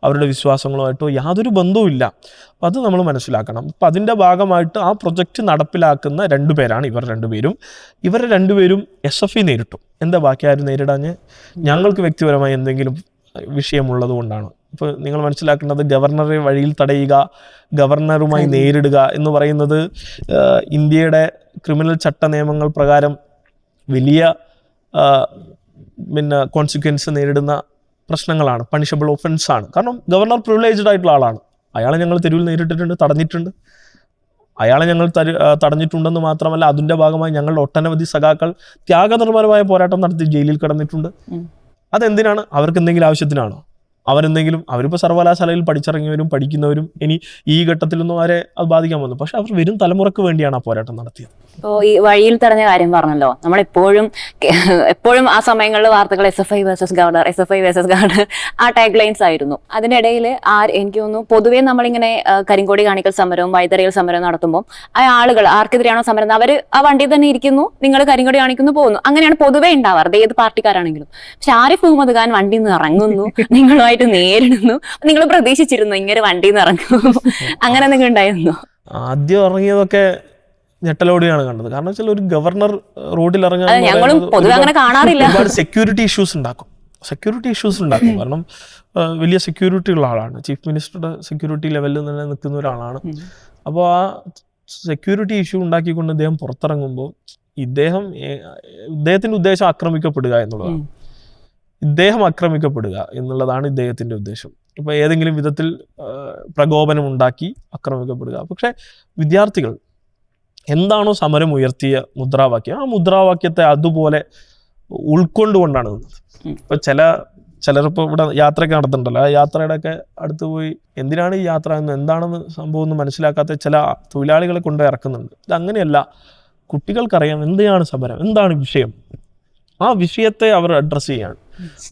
അവരുടെ വിശ്വാസങ്ങളുമായിട്ടോ യാതൊരു ബന്ധവുമില്ല. അപ്പം അത് നമ്മൾ മനസ്സിലാക്കണം. അപ്പം അതിൻ്റെ ഭാഗമായിട്ട് ആ പ്രൊജക്റ്റ് നടപ്പിലാക്കുന്ന രണ്ടുപേരാണ് ഇവർ രണ്ടുപേരും. ഇവരെ രണ്ടുപേരും SFI നേരിട്ടു. എന്താ ബാക്കി ആരും നേരിടാഞ്ഞ്? ഞങ്ങൾക്ക് വ്യക്തിപരമായി എന്തെങ്കിലും വിഷയമുള്ളത് കൊണ്ടാണ്. ഇപ്പോൾ നിങ്ങൾ മനസ്സിലാക്കേണ്ടത്, ഗവർണറെ വഴിയിൽ തടയുക, ഗവർണറുമായി നേരിടുക എന്ന് പറയുന്നത് ഇന്ത്യയുടെ ക്രിമിനൽ ചട്ട നിയമങ്ങൾ പ്രകാരം വലിയ കോൺസിക്വൻസ് നേരിടുന്ന പ്രശ്നങ്ങളാണ്, പണിഷബിൾ ഒഫൻസ് ആണ്. കാരണം ഗവർണർ പ്രിവിലേജ്ഡ് ആയിട്ടുള്ള ആളാണ്. അയാളെ ഞങ്ങൾ തെരുവിൽ നേരിട്ടിട്ടുണ്ട്, തടഞ്ഞിട്ടുണ്ട്. അയാളെ ഞങ്ങൾ തടഞ്ഞിട്ടുണ്ടെന്ന് മാത്രമല്ല, അതിൻ്റെ ഭാഗമായി ഞങ്ങളുടെ ഒട്ടനവധി സഖാക്കൾ ത്യാഗനിർഭരമായ പോരാട്ടം നടത്തി ജയിലിൽ കിടന്നിട്ടുണ്ട്. അതെന്തിനാണ്? അവർക്ക് എന്തെങ്കിലും ആവശ്യത്തിനാണോ? അവരിപ്പോൾ സർവകലാശാലയിൽ പഠിച്ചിറങ്ങിയവരും പഠിക്കുന്നവരും ഇനി ഈ ഘട്ടത്തിലൊന്നും അവരെ അത് ബാധിക്കാൻ പോകുന്നു. പക്ഷെ അവർ വരും തലമുറക്ക് വേണ്ടിയാണ് ആ പോരാട്ടം നടത്തിയത്. ഇപ്പോൾ ഈ വഴിയിൽ തടഞ്ഞ കാര്യം പറഞ്ഞല്ലോ, എപ്പോഴും ആ സമയങ്ങളിൽ വാർത്തകൾ SFI വേഴ്സസ് ഗവർണർ ആ ടാഗ് ലൈൻസ് ആയിരുന്നു. അതിനിടയിൽ എനിക്ക് തോന്നുന്നു പൊതുവേ നമ്മളിങ്ങനെ കരിങ്കോടി കാണിക്കൽ സമരവും വൈതറിയൽ സമരവും നടത്തുമ്പോൾ ആ ആളുകൾ ആർക്കെതിരെയാണോ സമരം അവർ ആ വണ്ടിയിൽ തന്നെ ഇരിക്കുന്നു, നിങ്ങൾ കരിങ്കോടി കാണിക്കുന്നു, പോകുന്നു. അങ്ങനെയാണ് പൊതുവേ ഉണ്ടാവാറ്, ഏത് പാർട്ടിക്കാരാണെങ്കിലും. പക്ഷെ ആരിഫ് മുഹമ്മദ് ഖാൻ വണ്ടിയിൽ നിന്ന് ഇറങ്ങുന്നു, നിങ്ങളുമായിട്ട് നേരിടുന്നു. നിങ്ങൾ പ്രതീക്ഷിച്ചിരുന്നു ഇങ്ങനെ വണ്ടിയിൽ നിന്ന് ഇറങ്ങുന്നു? അങ്ങനെ എന്തെങ്കിലും ഉണ്ടായിരുന്നു? ആദ്യം ഇറങ്ങിയതൊക്കെ ഞെട്ടലോടെയാണ് കണ്ടത്. കാരണം വെച്ചാൽ ഒരു ഗവർണർ റോഡിൽ ഇറങ്ങാൻ ഒരുപാട് സെക്യൂരിറ്റി ഇഷ്യൂസ് ഉണ്ടാക്കും. കാരണം വലിയ സെക്യൂരിറ്റി ഉള്ള ആളാണ്, ചീഫ് മിനിസ്റ്ററുടെ സെക്യൂരിറ്റി ലെവലിൽ തന്നെ നിൽക്കുന്ന ഒരാളാണ്. അപ്പോൾ ആ സെക്യൂരിറ്റി ഇഷ്യൂ ഉണ്ടാക്കിക്കൊണ്ട് ഇദ്ദേഹം പുറത്തിറങ്ങുമ്പോൾ ഇദ്ദേഹത്തിൻ്റെ ഉദ്ദേശം ആക്രമിക്കപ്പെടുക എന്നുള്ളതാണ്. ഇദ്ദേഹത്തിൻ്റെ ഉദ്ദേശം. ഇപ്പോൾ ഏതെങ്കിലും വിധത്തിൽ പ്രകോപനം ഉണ്ടാക്കി ആക്രമിക്കപ്പെടുക. പക്ഷേ വിദ്യാർത്ഥികൾ എന്താണോ സമരം ഉയർത്തിയ മുദ്രാവാക്യം, ആ മുദ്രാവാക്യത്തെ അതുപോലെ ഉൾക്കൊണ്ടുകൊണ്ടാണ് നിന്നത്. ഇപ്പം ചിലരിപ്പോൾ ഇവിടെ യാത്രയൊക്കെ നടത്തുന്നുണ്ടല്ലോ, ആ യാത്രയുടെയൊക്കെ അടുത്ത് പോയി എന്തിനാണ് ഈ യാത്ര എന്ന്, എന്താണെന്ന് സംഭവം എന്ന് മനസ്സിലാക്കാത്ത ചില തൊഴിലാളികളെ കൊണ്ട് ഇറക്കുന്നുണ്ട്. ഇതങ്ങനെയല്ല, കുട്ടികൾക്കറിയാം എന്തിനാണ് സമരം, എന്താണ് വിഷയം, ആ വിഷയത്തെ അവർ അഡ്രസ്സ് ചെയ്യാണ്.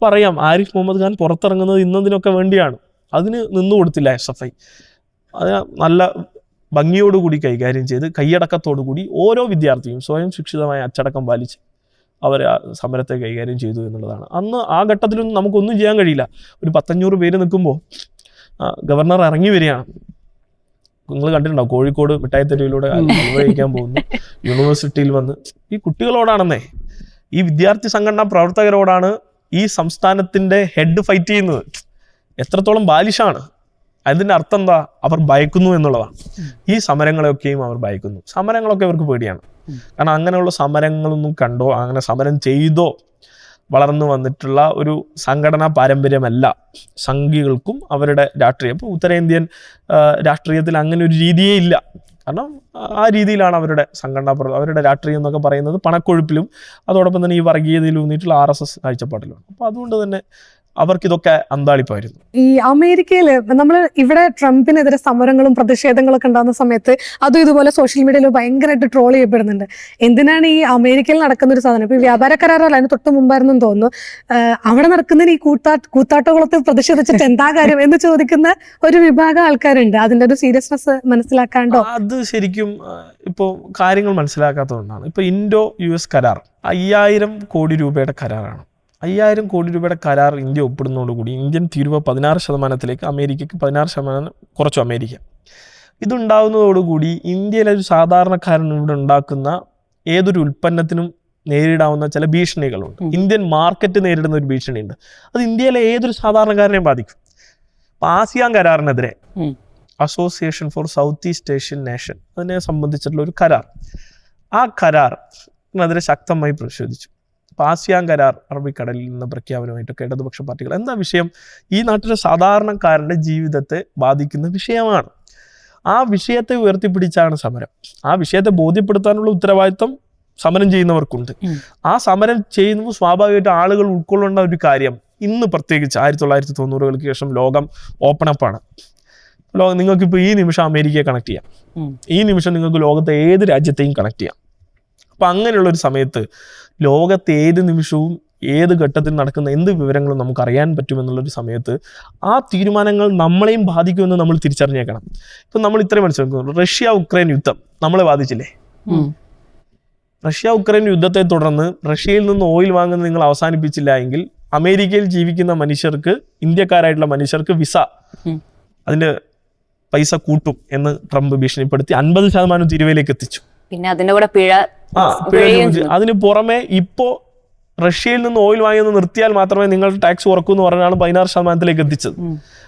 പറയാം ആരിഫ് മുഹമ്മദ് ഖാൻ പുറത്തിറങ്ങുന്നത് ഇന്നതിനൊക്കെ വേണ്ടിയാണ്. അതിന് നിന്നുകൊടുത്തില്ല SFI. അതിന് നല്ല ഭംഗിയോടുകൂടി കൈകാര്യം ചെയ്ത് കൈയടക്കത്തോടുകൂടി ഓരോ വിദ്യാർത്ഥിയും സ്വയം ശിക്ഷിതമായ അച്ചടക്കം പാലിച്ച് അവർ ആ സമരത്തെ കൈകാര്യം ചെയ്തു എന്നുള്ളതാണ്. അന്ന് ആ ഘട്ടത്തിലൊന്നും നമുക്കൊന്നും ചെയ്യാൻ കഴിയില്ല. ഒരു 500 പേര് നിൽക്കുമ്പോൾ ഗവർണർ ഇറങ്ങി വരികയാണ്. നിങ്ങൾ കണ്ടിട്ടുണ്ടാവും, കോഴിക്കോട് മിഠായി തെരുവിലൂടെ കഴിക്കാൻ പോകുന്നു, യൂണിവേഴ്സിറ്റിയിൽ വന്ന് ഈ കുട്ടികളോടാണെന്നേ, ഈ വിദ്യാർത്ഥി സംഘടനാ പ്രവർത്തകരോടാണ് ഈ സംസ്ഥാനത്തിൻ്റെ ഹെഡ് ഫൈറ്റ് ചെയ്യുന്നത്. എത്രത്തോളം ബാലിഷാണ്! അതിൻ്റെ അർത്ഥം എന്താ? അവർ ഭയക്കുന്നു എന്നുള്ളതാണ്. ഈ സമരങ്ങളെയൊക്കെയും അവർ ഭയക്കുന്നു. സമരങ്ങളൊക്കെ അവർക്ക് പേടിയാണ്. കാരണം അങ്ങനെയുള്ള സമരങ്ങളൊന്നും കണ്ടോ, അങ്ങനെ സമരം ചെയ്തോ വളർന്നു വന്നിട്ടുള്ള ഒരു സംഘടനാ പാരമ്പര്യമല്ല സംഘികൾക്കും അവരുടെ രാഷ്ട്രീയം. ഇപ്പോൾ ഉത്തരേന്ത്യൻ രാഷ്ട്രീയത്തിൽ അങ്ങനെ ഒരു രീതിയേ ഇല്ല. കാരണം ആ രീതിയിലാണ് അവരുടെ അവരുടെ രാഷ്ട്രീയം എന്നൊക്കെ പറയുന്നത് പണക്കൊഴുപ്പിലും അതോടൊപ്പം തന്നെ ഈ വർഗീയതയിൽ ഊന്നിയിട്ടുള്ള RSS കാഴ്ചപ്പാടിലും. അപ്പോൾ അതുകൊണ്ട് തന്നെ അവർക്കിതൊക്കെ അന്താളിപ്പായിരുന്നു. ഈ അമേരിക്കയിൽ നമ്മൾ ഇവിടെ ട്രംപിനെതിരെ സമരങ്ങളും പ്രതിഷേധങ്ങളൊക്കെ ഉണ്ടാകുന്ന സമയത്ത് അതും ഇതുപോലെ സോഷ്യൽ മീഡിയയിൽ ഭയങ്കരമായിട്ട് ട്രോൾ ചെയ്യപ്പെടുന്നുണ്ട്. എന്തിനാണ് ഈ അമേരിക്കയിൽ നടക്കുന്ന ഒരു സാധനം, ഇപ്പൊ വ്യാപാര കരാറല്ല, അതിന് തൊട്ട് മുമ്പായിരുന്നു തോന്നുന്നു, അവിടെ നടക്കുന്നതിന് ഈ കൂത്താട്ടകുളത്തിൽ പ്രതിഷേധിച്ചിട്ട് എന്താ കാര്യം എന്ന് ചോദിക്കുന്ന ഒരു വിഭാഗം ആൾക്കാരുണ്ട്. അതിന്റെ ഒരു സീരിയസ്നെസ് മനസ്സിലാക്കാണ്ടോ? അത് ശരിക്കും ഇപ്പോൾ കാര്യങ്ങൾ മനസ്സിലാക്കാത്തതുകൊണ്ടാണ്. ഇപ്പോൾ ഇൻഡോ-US കരാർ 5000 കോടി രൂപയുടെ കരാറാണ്. 5000 കോടി രൂപയുടെ കരാർ ഇന്ത്യ ഒപ്പിടുന്നതോടുകൂടി ഇന്ത്യൻ തീരുവ 16%, അമേരിക്കയ്ക്ക് 16% കുറച്ചു അമേരിക്ക. ഇതുണ്ടാകുന്നതോടുകൂടി ഇന്ത്യയിലെ ഒരു സാധാരണക്കാരൻ ഇവിടെ ഉണ്ടാക്കുന്ന ഏതൊരു ഉൽപ്പന്നത്തിനും നേരിടാവുന്ന ചില ഭീഷണികളുണ്ട്. ഇന്ത്യൻ മാർക്കറ്റ് നേരിടുന്ന ഒരു ഭീഷണിയുണ്ട്. അത് ഇന്ത്യയിലെ ഏതൊരു സാധാരണക്കാരനെയും ബാധിക്കും. അപ്പോൾ ആസിയാൻ കരാറിനെതിരെ association for south east Asian nation അതിനെ സംബന്ധിച്ചിട്ടുള്ള ഒരു കരാർ, ആ കരാറിനെതിരെ ശക്തമായി പ്രതിഷേധിച്ചു. അപ്പോൾ ആസിയാൻ കരാർ അറബിക്കടലിൽ നിന്ന് പ്രഖ്യാപനമായിട്ടൊക്കെ ഇടതുപക്ഷ പാർട്ടികൾ, എന്താ വിഷയം? ഈ നാട്ടിലെ സാധാരണക്കാരൻ്റെ ജീവിതത്തെ ബാധിക്കുന്ന വിഷയമാണ്. ആ വിഷയത്തെ ഉയർത്തിപ്പിടിച്ചാണ് സമരം. ആ വിഷയത്തെ ബോധ്യപ്പെടുത്താനുള്ള ഉത്തരവാദിത്വം സമരം ചെയ്യുന്നവർക്കുണ്ട്. ആ സമരം ചെയ്യുമ്പോൾ സ്വാഭാവികമായിട്ട് ആളുകൾ ഉൾക്കൊള്ളേണ്ട ഒരു കാര്യം, ഇന്ന് പ്രത്യേകിച്ച് 1990-കൾക്ക് ശേഷം ലോകം ഓപ്പൺ അപ്പാണ്. നിങ്ങൾക്കിപ്പോൾ ഈ നിമിഷം അമേരിക്കയെ കണക്ട് ചെയ്യാം, ഈ നിമിഷം നിങ്ങൾക്ക് ലോകത്തെ ഏത് രാജ്യത്തെയും കണക്ട് ചെയ്യാം. അപ്പം അങ്ങനെയുള്ളൊരു സമയത്ത് ലോകത്തെ ഏത് നിമിഷവും ഏത് ഘട്ടത്തിൽ നടക്കുന്ന എന്ത് വിവരങ്ങളും നമുക്ക് അറിയാൻ പറ്റുമെന്നുള്ളൊരു സമയത്ത് ആ തീരുമാനങ്ങൾ നമ്മളെയും ബാധിക്കുമെന്ന് നമ്മൾ തിരിച്ചറിഞ്ഞേക്കണം. ഇപ്പം നമ്മൾ ഇത്രയും മനസ്സിലാക്കുന്നു, റഷ്യ-ഉക്രൈൻ യുദ്ധം നമ്മളെ ബാധിച്ചില്ലേ? റഷ്യ-ഉക്രൈൻ യുദ്ധത്തെ തുടർന്ന് റഷ്യയിൽ നിന്ന് ഓയിൽ വാങ്ങുന്നത് നിങ്ങൾ അവസാനിപ്പിച്ചില്ല എങ്കിൽ അമേരിക്കയിൽ ജീവിക്കുന്ന മനുഷ്യർക്ക്, ഇന്ത്യക്കാരായിട്ടുള്ള മനുഷ്യർക്ക് വിസ അതിൻ്റെ പൈസ കൂട്ടും എന്ന് ട്രംപ് ഭീഷണിപ്പെടുത്തി 50% തീരുവയിലേക്ക് എത്തിച്ചു. പിന്നെ അതിന്റെ കൂടെ പിഴ. അതിന് പുറമെ ഇപ്പോ റഷ്യയിൽ നിന്ന് ഓയിൽ വാങ്ങിയെന്ന് നിർത്തിയാൽ മാത്രമേ നിങ്ങൾ ടാക്സ് കുറക്കൂ എന്ന് പറഞ്ഞാണ് 16% എത്തിച്ചത്.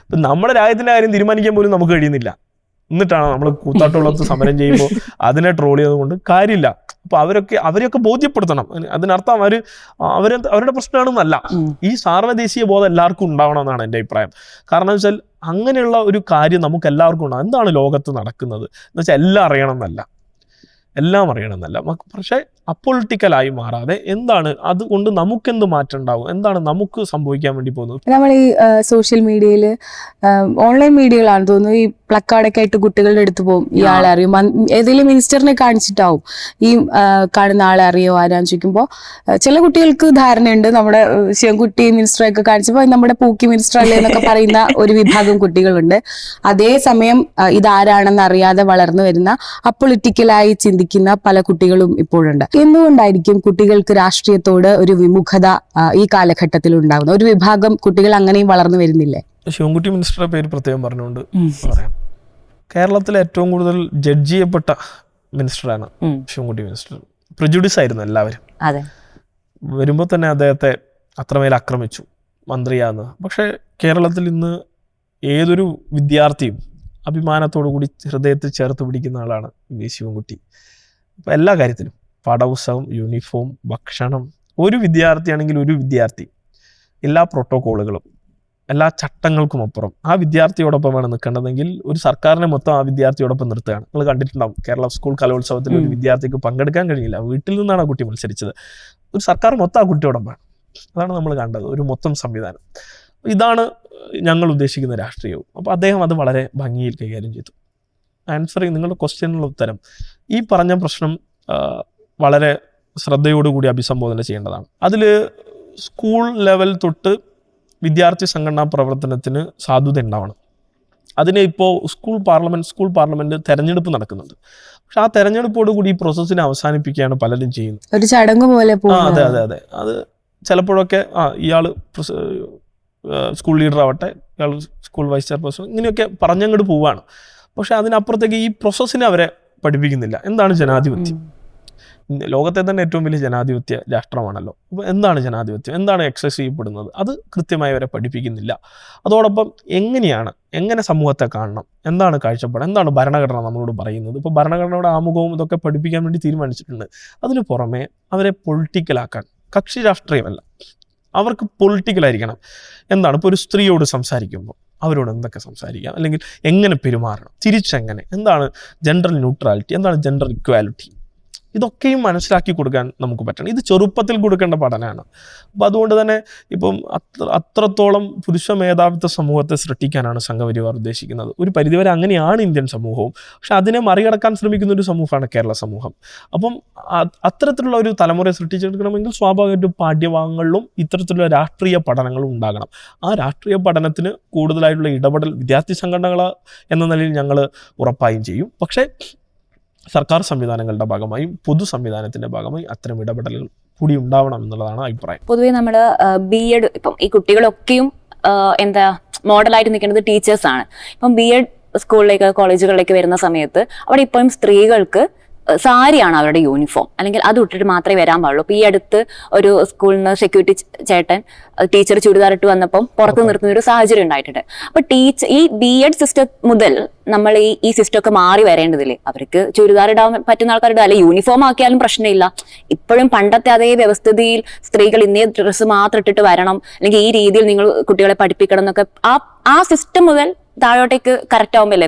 ഇപ്പം നമ്മുടെ രാജ്യത്തിന്റെ കാര്യം തീരുമാനിക്കാൻ പോലും നമുക്ക് കഴിയുന്നില്ല. എന്നിട്ടാണ് നമ്മൾ കൂത്താട്ടുകുളത്ത് സമരം ചെയ്യുമ്പോൾ അതിനെ ട്രോൾ ചെയ്തുകൊണ്ട് കാര്യമില്ല. അപ്പൊ അവരെയൊക്കെ ബോധ്യപ്പെടുത്തണം. അതിനർത്ഥം അവരുടെ പ്രശ്നമാണെന്നല്ല, ഈ സാർവദേശീയ ബോധം എല്ലാവർക്കും ഉണ്ടാവണം എന്നാണ് എൻ്റെ അഭിപ്രായം. കാരണം എന്ന് വെച്ചാൽ അങ്ങനെയുള്ള ഒരു കാര്യം നമുക്ക് എല്ലാവർക്കും ഉണ്ടാകും. എന്താണ് ലോകത്ത് നടക്കുന്നത് എന്ന് വെച്ചാൽ എല്ലാം അറിയണമെന്നല്ല, പക്ഷേ അപ്പൊളിറ്റിക്കലായി മാറാതെ എന്താണ് അതുകൊണ്ട് നമുക്കെന്ത് മാറ്റം ഉണ്ടാവും, എന്താണ് നമുക്ക് സംഭവിക്കാൻ വേണ്ടി പോകുന്നത്. നമ്മൾ ഈ സോഷ്യൽ മീഡിയയിൽ ഓൺലൈൻ മീഡിയകളാണ് തോന്നുന്നു, ഈ പ്ലക്കാർഡൊക്കെ ആയിട്ട് കുട്ടികളുടെ അടുത്ത് പോകും, ഇയാളെ അറിയും, ഏതെങ്കിലും മിനിസ്റ്ററിനെ കാണിച്ചിട്ടാവും ഈ കാണുന്ന ആളെ അറിയോ ആരാന്ന് ചോദിക്കുമ്പോൾ ചില കുട്ടികൾക്ക് ധാരണയുണ്ട്, നമ്മുടെ ശിവൻകുട്ടി മിനിസ്റ്ററെയൊക്കെ കാണിച്ചപ്പോൾ നമ്മുടെ പൂക്കി മിനിസ്റ്റർ അല്ലേ എന്നൊക്കെ പറയുന്ന ഒരു വിഭാഗം കുട്ടികളുണ്ട്. അതേസമയം ഇതാരാണെന്ന് അറിയാതെ വളർന്നു വരുന്ന അപ്പൊളിറ്റിക്കലായി ചിന്തിക്കുന്ന പല കുട്ടികളും ഇപ്പോഴുണ്ട്. എന്തുകൊണ്ടായിരിക്കും കുട്ടികൾക്ക് രാഷ്ട്രീയത്തോട് ഒരു വിമുഖത ഈ കാലഘട്ടത്തിൽ ഉണ്ടാകുന്നത്? ഒരു വിഭാഗം കുട്ടികൾ അങ്ങനെയും വളർന്നു വരുന്നില്ലേ? ശിവൻകുട്ടി മിനിസ്റ്ററുടെ പേര് പ്രത്യേകം പറഞ്ഞുകൊണ്ട് പറയാം. കേരളത്തിലെ ഏറ്റവും കൂടുതൽ ജഡ്ജ് ചെയ്യപ്പെട്ട മിനിസ്റ്ററാണ് ശിവൻകുട്ടി മിനിസ്റ്റർ. പ്രിജുഡിസ് ആയിരുന്നു എല്ലാവരും. വരുമ്പോൾ തന്നെ അദ്ദേഹത്തെ അത്രമേൽ ആക്രമിച്ചു മന്ത്രിയാന്ന്. പക്ഷേ കേരളത്തിൽ ഇന്ന് ഏതൊരു വിദ്യാർത്ഥിയും അഭിമാനത്തോടു കൂടി ഹൃദയത്തിൽ ചേർത്ത് പിടിക്കുന്ന ആളാണ് വി ശിവൻകുട്ടി. ഇപ്പം എല്ലാ കാര്യത്തിലും പാഠപുസ്തകം, യൂണിഫോം, ഭക്ഷണം, ഒരു വിദ്യാർത്ഥിയാണെങ്കിൽ ഒരു വിദ്യാർത്ഥി എല്ലാ പ്രോട്ടോക്കോളുകളും എല്ലാ ചട്ടങ്ങൾക്കും അപ്പുറം ആ വിദ്യാർത്ഥിയോടൊപ്പമാണ് നിൽക്കേണ്ടതെങ്കിൽ ഒരു സർക്കാരിനെ മൊത്തം ആ വിദ്യാർത്ഥിയോടൊപ്പം നിർത്തുകയാണ്. നിങ്ങൾ കണ്ടിട്ടുണ്ടാവും, കേരള സ്കൂൾ കലോത്സവത്തിൽ ഒരു വിദ്യാർത്ഥിക്ക് പങ്കെടുക്കാൻ കഴിഞ്ഞില്ല, വീട്ടിൽ നിന്നാണ് ആ കുട്ടി മത്സരിച്ചത്. ഒരു സർക്കാർ മൊത്തം ആ കുട്ടിയോടൊപ്പമാണ്. അതാണ് നമ്മൾ കണ്ടത്, ഒരു മൊത്തം സംവിധാനം. ഇതാണ് ഞങ്ങൾ ഉദ്ദേശിക്കുന്ന രാഷ്ട്രീയവും. അപ്പോൾ അദ്ദേഹം അത് വളരെ ഭംഗിയിൽ കൈകാര്യം ചെയ്തു. ആൻസറിങ് നിങ്ങളുടെ ക്വസ്റ്റ്യനുള്ള ഉത്തരം, ഈ പറഞ്ഞ പ്രശ്നം വളരെ ശ്രദ്ധയോടുകൂടി അഭിസംബോധന ചെയ്യേണ്ടതാണ്. അതിൽ സ്കൂൾ ലെവൽ തൊട്ട് വിദ്യാർത്ഥി സംഘടനാ പ്രവർത്തനത്തിന് സാധുത ഉണ്ടാവണം. അതിന് ഇപ്പോൾ സ്കൂൾ പാർലമെന്റ് തെരഞ്ഞെടുപ്പ് നടക്കുന്നുണ്ട്. പക്ഷെ ആ തെരഞ്ഞെടുപ്പോടുകൂടി ഈ പ്രോസസ്സിനെ അവസാനിപ്പിക്കുകയാണ് പലരും ചെയ്യുന്നത്. ഒരു ചടങ്ങ് പോലെ. അതെ. അത് ചിലപ്പോഴൊക്കെ ഇയാൾ സ്കൂൾ ലീഡർ ആവട്ടെ, ഇയാൾ സ്കൂൾ വൈസ് ചെയർപേഴ്സൺ, ഇങ്ങനെയൊക്കെ പറഞ്ഞങ്ങോട്ട് പോവുകയാണ്. പക്ഷെ അതിനപ്പുറത്തേക്ക് ഈ പ്രോസസ്സിനെ അവരെ പഠിപ്പിക്കുന്നില്ല. എന്താണ് ജനാധിപത്യം? ലോകത്തെ തന്നെ ഏറ്റവും വലിയ ജനാധിപത്യ രാഷ്ട്രമാണല്ലോ. അപ്പോൾ എന്താണ് ജനാധിപത്യം, എന്താണ് എക്സസ് ചെയ്യപ്പെടുന്നത്, അത് കൃത്യമായി അവരെ പഠിപ്പിക്കുന്നില്ല. അതോടൊപ്പം എങ്ങനെ സമൂഹത്തെ കാണണം, എന്താണ് കാഴ്ചപ്പാട്, എന്താണ് ഭരണഘടന നമ്മളോട് പറയുന്നത്. ഇപ്പോൾ ഭരണഘടനയുടെ ആമുഖവും ഇതൊക്കെ പഠിപ്പിക്കാൻ വേണ്ടി തീരുമാനിച്ചിട്ടുണ്ട്. അതിന് പുറമെ അവരെ പൊളിറ്റിക്കലാക്കാൻ, കക്ഷി രാഷ്ട്രീയമല്ല, അവർക്ക് പൊളിറ്റിക്കലായിരിക്കണം. എന്താണ് ഇപ്പോൾ ഒരു സ്ത്രീയോട് സംസാരിക്കുമ്പോൾ അവരോട് എന്തൊക്കെ സംസാരിക്കാം, അല്ലെങ്കിൽ എങ്ങനെ പെരുമാറണം, തിരിച്ചെങ്ങനെ, എന്താണ് ജെൻഡർ ന്യൂട്രാലിറ്റി, എന്താണ് ജെൻഡർ ഇക്വാലിറ്റി, ഇതൊക്കെയും മനസ്സിലാക്കി കൊടുക്കാൻ നമുക്ക് പറ്റണം. ഇത് ചെറുപ്പത്തിൽ കൊടുക്കേണ്ട പഠനമാണ്. അപ്പം അതുകൊണ്ട് തന്നെ ഇപ്പം അത്രത്തോളം പുരുഷ മേധാവിത്വ സമൂഹത്തെ സൃഷ്ടിക്കാനാണ് സംഘപരിവാർ ഉദ്ദേശിക്കുന്നത്. ഒരു പരിധിവരെ അങ്ങനെയാണ് ഇന്ത്യൻ സമൂഹവും. പക്ഷെ അതിനെ മറികടക്കാൻ ശ്രമിക്കുന്ന ഒരു സമൂഹമാണ് കേരള സമൂഹം. അപ്പം അത്തരത്തിലുള്ള ഒരു തലമുറയെ സൃഷ്ടിച്ചെടുക്കണമെങ്കിൽ സ്വാഭാവികമായിട്ടും പാഠ്യഭാഗങ്ങളിലും ഇത്തരത്തിലുള്ള രാഷ്ട്രീയ പഠനങ്ങളും ഉണ്ടാകണം. ആ രാഷ്ട്രീയ പഠനത്തിന് കൂടുതലായിട്ടുള്ള ഇടപെടൽ വിദ്യാർത്ഥി സംഘടനകൾ എന്ന നിലയിൽ ഞങ്ങൾ ഉറപ്പായും ചെയ്യും. പക്ഷേ സർക്കാർ സംവിധാനങ്ങളുടെ ഭാഗമായും പൊതു സംവിധാനത്തിന്റെ ഭാഗമായി അത്തരം ഇടപെടലുകൾ കൂടി ഉണ്ടാവണം എന്നുള്ളതാണ് അഭിപ്രായം. പൊതുവേ നമ്മൾ B.Ed ഇപ്പം ഈ കുട്ടികളൊക്കെയും എന്താ മോഡലായിട്ട് നിൽക്കുന്നത് ടീച്ചേഴ്സാണ്. ഇപ്പം B.Ed സ്കൂളിലേക്ക് കോളേജുകളിലേക്ക് വരുന്ന സമയത്ത് അവിടെ ഇപ്പം സ്ത്രീകൾക്ക് സാരിയാണ് അവരുടെ യൂണിഫോം, അല്ലെങ്കിൽ അത് ഇട്ടിട്ട് മാത്രമേ വരാൻ പാടുള്ളൂ. അപ്പോൾ ഈ അടുത്ത് ഒരു സ്കൂളിൽ നിന്ന് സെക്യൂരിറ്റി ചേട്ടൻ ടീച്ചർ ചുരിദാർ ഇട്ട് വന്നപ്പം പുറത്ത് നിർത്തുന്ന ഒരു സാഹചര്യം ഉണ്ടായിട്ടുണ്ട്. അപ്പോൾ ഈ B.Ed സിസ്റ്റം മുതൽ നമ്മൾ ഈ സിസ്റ്റം ഒക്കെ മാറി വരേണ്ടതില്ലേ? അവർക്ക് ചുരിദാർ ഇടാൻ പറ്റുന്ന ആൾക്കാരുടെ അല്ലെ യൂണിഫോം ആക്കിയാലും പ്രശ്നമില്ല. ഇപ്പോഴും പണ്ടത്തെ അതേ വ്യവസ്ഥിതിയിൽ സ്ത്രീകൾ ഇന്നേ ഡ്രസ്സ് മാത്രം ഇട്ടിട്ട് വരണം, അല്ലെങ്കിൽ ഈ രീതിയിൽ നിങ്ങൾ കുട്ടികളെ പഠിപ്പിക്കണം എന്നൊക്കെ ആ സിസ്റ്റം മുതൽ താഴോട്ടേക്ക് കറക്റ്റ് ആവുമ്പല്ലേ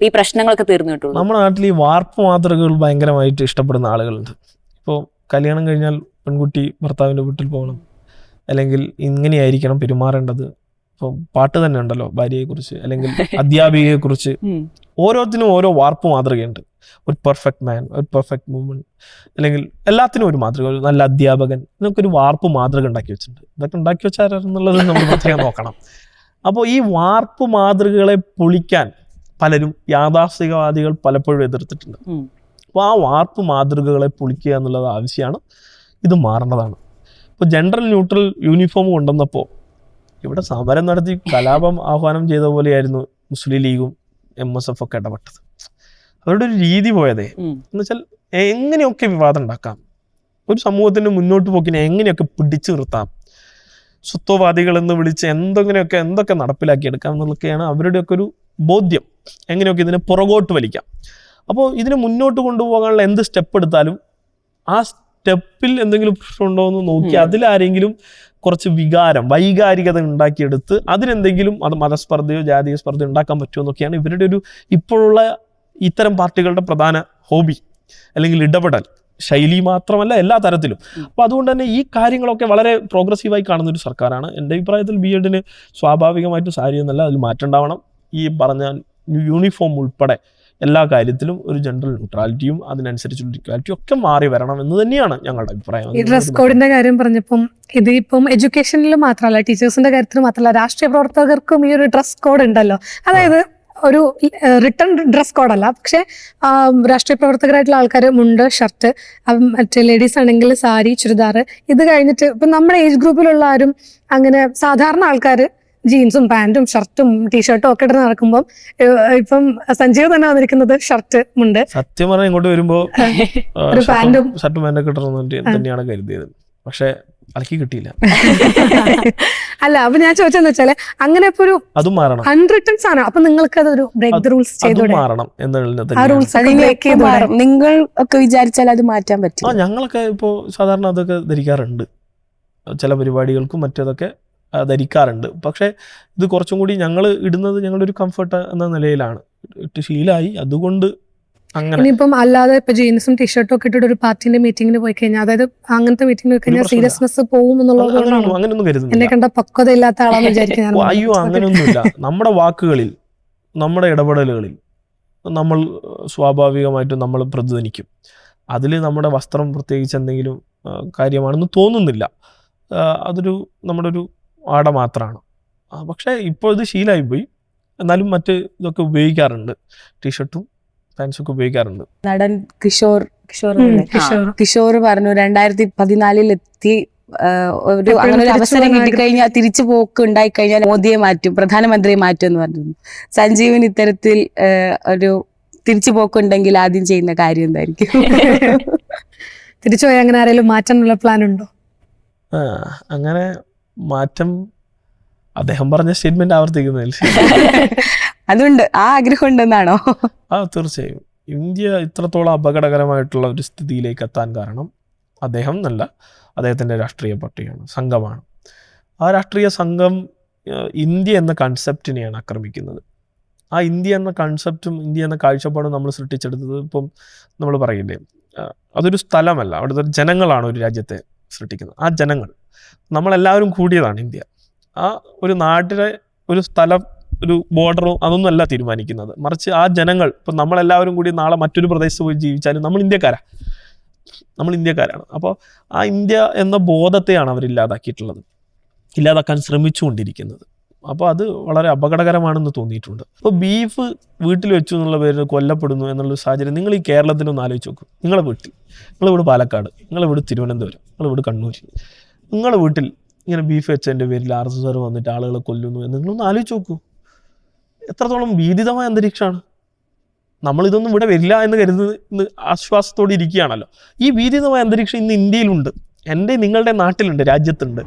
ഈ പ്രശ്നങ്ങളൊക്കെ തീർന്നു കിട്ടുള്ളൂ. നമ്മുടെ നാട്ടിൽ ഈ വാർപ്പ് മാതൃകകൾ ഭയങ്കരമായിട്ട് ഇഷ്ടപ്പെടുന്ന ആളുകളുണ്ട്. ഇപ്പോൾ കല്യാണം കഴിഞ്ഞാൽ പെൺകുട്ടി ഭർത്താവിൻ്റെ വീട്ടിൽ പോകണം, അല്ലെങ്കിൽ ഇങ്ങനെയായിരിക്കണം പെരുമാറേണ്ടത്. ഇപ്പോൾ പാട്ട് തന്നെ ഉണ്ടല്ലോ ഭാര്യയെക്കുറിച്ച്, അല്ലെങ്കിൽ അധ്യാപികയെക്കുറിച്ച്. ഓരോത്തിനും ഓരോ വാർപ്പ് മാതൃകയുണ്ട്. ഒരു പെർഫെക്റ്റ് മാൻ, ഒരു പെർഫെക്റ്റ് വുമൺ, അല്ലെങ്കിൽ എല്ലാത്തിനും ഒരു മാതൃക, ഒരു നല്ല അധ്യാപകൻ, ഇതൊക്കെ ഒരു വാർപ്പ് മാതൃക ഉണ്ടാക്കി വെച്ചിട്ടുണ്ട്. ഇതൊക്കെ ഉണ്ടാക്കി വെച്ചാരെന്നുള്ളത് നമ്മൾ പ്രത്യേകം നോക്കണം. അപ്പോൾ ഈ വാർപ്പ് മാതൃകകളെ പൊളിക്കാൻ പലരും യാഥാസ്ഥികവാദികൾ പലപ്പോഴും എതിർത്തിട്ടുണ്ട്. അപ്പോൾ ആ വാർപ്പ് മാതൃകകളെ പൊളിക്കുക എന്നുള്ളത് ആവശ്യമാണ്. ഇത് മാറേണ്ടതാണ്. ഇപ്പോൾ ജെൻഡർ ന്യൂട്രൽ യൂണിഫോം കൊണ്ടുവന്നപ്പോൾ ഇവിടെ സമരം നടത്തി കലാപം ആഹ്വാനം ചെയ്ത പോലെയായിരുന്നു മുസ്ലിം ലീഗും MSF ഒക്കെ ഇടപെട്ടത്. അവരുടെ ഒരു രീതി പോയതേ എന്നുവെച്ചാൽ എങ്ങനെയൊക്കെ വിവാദം ഉണ്ടാക്കാം, ഒരു സമൂഹത്തിൻ്റെ മുന്നോട്ട് പോക്കിനെ എങ്ങനെയൊക്കെ പിടിച്ചു നിർത്താം, സ്വത്വവാദികൾ എന്ന് വിളിച്ച് എന്തൊക്കെ നടപ്പിലാക്കിയെടുക്കാം എന്നുള്ളതൊക്കെയാണ് അവരുടെയൊക്കെ ഒരു ബോധ്യം. എങ്ങനെയൊക്കെ ഇതിനെ പുറകോട്ട് വലിക്കാം. അപ്പോൾ ഇതിനെ മുന്നോട്ട് കൊണ്ടുപോകാനുള്ള എന്ത് സ്റ്റെപ്പ് എടുത്താലും ആ സ്റ്റെപ്പിൽ എന്തെങ്കിലും പ്രശ്നമുണ്ടോ എന്ന് നോക്കി അതിലാരെങ്കിലും കുറച്ച് വൈകാരികത ഉണ്ടാക്കിയെടുത്ത് അതിനെന്തെങ്കിലും അത് മതസ്പർദ്ധയോ ജാതീയ സ്പർദ്ധയോ ഉണ്ടാക്കാൻ പറ്റുമോ എന്നൊക്കെയാണ് ഇവരുടെ ഒരു ഇപ്പോഴുള്ള ഇത്തരം പാർട്ടികളുടെ പ്രധാന ഹോബി, അല്ലെങ്കിൽ ഇടപെടൽ ശൈലി മാത്രമല്ല എല്ലാ തരത്തിലും. അപ്പോൾ അതുകൊണ്ട് തന്നെ ഈ കാര്യങ്ങളൊക്കെ വളരെ പ്രോഗ്രസീവായി കാണുന്ന ഒരു സർക്കാരാണ്. എൻ്റെ അഭിപ്രായത്തിൽ B.Edന് സ്വാഭാവികമായിട്ടും സാരി എന്നല്ല, അതിൽ മാറ്റം ഉണ്ടാവണം. ഈ പറഞ്ഞ യൂണിഫോം ഉൾപ്പെടെ എല്ലാ കാര്യത്തിലും ഒരു ജെൻഡർ ന്യൂട്രാലിറ്റിയും അതിനനുസരിച്ചുള്ള ഇക്വാലിറ്റിയും ഒക്കെ മാറി വരണം എന്ന് തന്നെയാണ് ഞങ്ങളുടെ അഭിപ്രായം. ഈ ഡ്രസ് കോഡിന്റെ കാര്യം പറഞ്ഞപ്പം ഇത് ഇപ്പം എഡ്യൂക്കേഷനിൽ മാത്രമല്ല, ടീച്ചേഴ്സിന്റെ കാര്യത്തിൽ മാത്രമല്ല, രാഷ്ട്രീയ പ്രവർത്തകർക്കും ഈ ഒരു ഡ്രസ് കോഡ് ഉണ്ടല്ലോ. അതായത് ഒരു റിട്ടേൺ ഡ്രസ് കോഡല്ല, പക്ഷെ രാഷ്ട്രീയ പ്രവർത്തകരായിട്ടുള്ള ആൾക്കാർ മുണ്ട്, ഷർട്ട്, മറ്റേ ലേഡീസ് ആണെങ്കിൽ സാരി, ചുരിദാർ. ഇത് കഴിഞ്ഞിട്ട് ഇപ്പം നമ്മുടെ ഏജ് ഗ്രൂപ്പിലുള്ള ആരും അങ്ങനെ സാധാരണ ആൾക്കാർ ജീൻസും പാൻറ്റും ഷർട്ടും ടീഷർട്ടും ഒക്കെ ഇട്ട് നടക്കുമ്പോൾ ഇപ്പം സഞ്ജീവ് തന്നെ വന്നിരിക്കുന്നത് ഷർട്ട്, മുണ്ട്. സത്യം പറഞ്ഞാൽ ഇങ്ങോട്ട് വരുമ്പോ ഒരു പാൻറ്റും ഷർട്ടും പാൻറ്റൊക്കെ ഇടണമെന്ന് തന്നെയാണ് കരുതിയത്. പക്ഷെ അലക്കി കിട്ടിയില്ല. അല്ല, അപ്പൊ ഞാൻ ചോദിച്ചെന്ന് വെച്ചാല് അങ്ങനെ ഇപ്പൊ ഒരു അതും മാറണം, അൺറിട്ടൺ സാധനം. അപ്പൊ നിങ്ങൾക്ക് അതൊരു ബ്രേക്ക് ദ റൂൾസ് ചെയ്തൂടെ? മാറണം എന്നുള്ളത് ആ റൂൾസ് ഒക്കെ ബ്രേക്ക് ചെയ്തൂടെ? നിങ്ങൾ ഒക്കെ വിചാരിച്ചാൽ അത് മാറ്റാൻ പറ്റും. ഞങ്ങളൊക്കെ ഇപ്പോൾ സാധാരണ അതൊക്കെ ധരിക്കാറുണ്ട്, ചില പരിപാടികൾക്കും മറ്റതൊക്കെ ധരിക്കാറുണ്ട്. പക്ഷേ ഇത് കുറച്ചും കൂടി ഞങ്ങൾ ഇടുന്നത് ഞങ്ങളുടെ ഒരു കംഫർട്ട് എന്ന നിലയിലാണ് ഇട്ട് ശീലമായി. അതുകൊണ്ട് അങ്ങനെ ഇനിയിപ്പം അല്ലാതെ ഇപ്പൊ ജീൻസും ടീഷർട്ടും ഒക്കെ ഇട്ടിട്ട് ഒരു പാർട്ടിന്റെ മീറ്റിംഗിന് പോയി കഴിഞ്ഞാൽ, അതായത് അങ്ങനത്തെ മീറ്റിംഗിന് പോയി കഴിഞ്ഞാൽ സീരിയസ്നെസ് പോകും എന്നുള്ളത് അങ്ങനെയൊന്നും കരുതുന്നില്ല. എന്നെ കണ്ട പക്വത ഇല്ലാത്ത ആളാന്ന് വിചാരിക്കുന്നത്. അയ്യോ, അങ്ങനെയൊന്നുമില്ല. നമ്മുടെ വാക്കുകളിൽ, നമ്മുടെ ഇടപെടലുകളിൽ നമ്മൾ സ്വാഭാവികമായിട്ടും നമ്മൾ പ്രതിധ്വനിക്കും. അതിൽ നമ്മുടെ വസ്ത്രം പ്രത്യേകിച്ച് എന്തെങ്കിലും കാര്യമാണെന്ന് തോന്നുന്നില്ല. അതൊരു നമ്മുടെ ഒരു ആട മാത്രമാണ്. പക്ഷേ ഇപ്പോൾ ഇത് ശീലമായിപ്പോയി. എന്നാലും മറ്റ് ഇതൊക്കെ ഉപയോഗിക്കാറുണ്ട്, ടീഷർട്ടും പാൻസൊക്കെ ഉപയോഗിക്കാറുണ്ട്. നടൻ കിഷോർ പറഞ്ഞു 2014 ഒരു അങ്ങനെ ഒരു അവസരം കിട്ടിക്കഴിഞ്ഞാൽ തിരിച്ചു പോക്ക് ഉണ്ടായി കഴിഞ്ഞാൽ മോദിയെ മാറ്റും, പ്രധാനമന്ത്രിയെ മാറ്റും എന്ന് പറഞ്ഞു. സഞ്ജീവിന് ഇത്തരത്തിൽ ഒരു തിരിച്ചു പോക്കുണ്ടെങ്കിൽ ആദ്യം ചെയ്യുന്ന കാര്യം എന്തായിരിക്കും? തിരിച്ചു പോയി അങ്ങനെ ആരെങ്കിലും മാറ്റാനുള്ള പ്ലാൻ ഉണ്ടോ? അങ്ങനെ മാറ്റം അദ്ദേഹം പറഞ്ഞ സ്റ്റേറ്റ്മെന്റ് ആവർത്തിക്കുന്നതിൽ അതുണ്ട്, ആ ആഗ്രഹം ഉണ്ടെന്നാണോ? തീർച്ചയായും. ഇന്ത്യ ഇത്രത്തോളം അപകടകരമായിട്ടുള്ള ഒരു സ്ഥിതിയിലേക്ക് എത്താൻ കാരണം അദ്ദേഹം എന്നല്ല, അദ്ദേഹത്തിൻ്റെ രാഷ്ട്രീയ പാർട്ടിയാണ്, സംഘമാണ്. ആ രാഷ്ട്രീയ സംഘം ഇന്ത്യ എന്ന കൺസെപ്റ്റിനെയാണ് ആക്രമിക്കുന്നത്. ആ ഇന്ത്യ എന്ന കൺസെപ്റ്റും ഇന്ത്യ എന്ന കാഴ്ചപ്പാടും നമ്മൾ സൃഷ്ടിച്ചെടുത്തത് ഇപ്പം നമ്മൾ പറയില്ലേ, അതൊരു സ്ഥലമല്ല, അവിടുത്തെ ജനങ്ങളാണ് ഒരു രാജ്യത്തെ സൃഷ്ടിക്കുന്നത്. ആ ജനങ്ങൾ നമ്മളെല്ലാവരും കൂടിയതാണ് ഇന്ത്യ. ആ ഒരു നാട്ടിലെ ഒരു സ്ഥലം, ഒരു ബോർഡറോ അതൊന്നും അല്ല തീരുമാനിക്കുന്നത്, മറിച്ച് ആ ജനങ്ങൾ. ഇപ്പം നമ്മളെല്ലാവരും കൂടി നാളെ മറ്റൊരു പ്രദേശത്ത് പോയി ജീവിച്ചാലും നമ്മൾ ഇന്ത്യക്കാരാണ്. അപ്പോൾ ആ ഇന്ത്യ എന്ന ബോധത്തെയാണ് അവർ ഇല്ലാതാക്കാൻ ശ്രമിച്ചുകൊണ്ടിരിക്കുന്നത്. അപ്പോൾ അത് വളരെ അപകടകരമാണെന്ന് തോന്നിയിട്ടുണ്ട്. അപ്പോൾ ബീഫ് വീട്ടിൽ വെച്ചു എന്നുള്ള പേരിൽ കൊല്ലപ്പെടുന്നു എന്നുള്ളൊരു സാഹചര്യം നിങ്ങൾ ഈ കേരളത്തിനൊന്ന് ആലോചിച്ച് നോക്കും. നിങ്ങളുടെ വീട്ടിൽ, നിങ്ങളിവിടെ പാലക്കാട്, നിങ്ങളിവിടെ തിരുവനന്തപുരം, നിങ്ങളിവിടെ കണ്ണൂർ, നിങ്ങളുടെ വീട്ടിൽ ഇങ്ങനെ ബീഫ് വെച്ചതിൻ്റെ പേരിൽ RSS വന്നിട്ട് ആളുകളെ കൊല്ലുന്നു എന്ന് നിങ്ങളൊന്ന് ആലോചിച്ച് നോക്കൂ. എത്രത്തോളം ഭീതിതമായ അന്തരീക്ഷമാണ്. നമ്മളിതൊന്നും ഇവിടെ വരില്ല എന്ന് കരുതുന്ന ആശ്വാസത്തോടെ ഇരിക്കുകയാണല്ലോ. ഈ ഭീതിതമായ അന്തരീക്ഷം ഇന്ന് ഇന്ത്യയിലുണ്ട്, നിങ്ങളുടെ നാട്ടിലുണ്ട്, രാജ്യത്തുണ്ട്.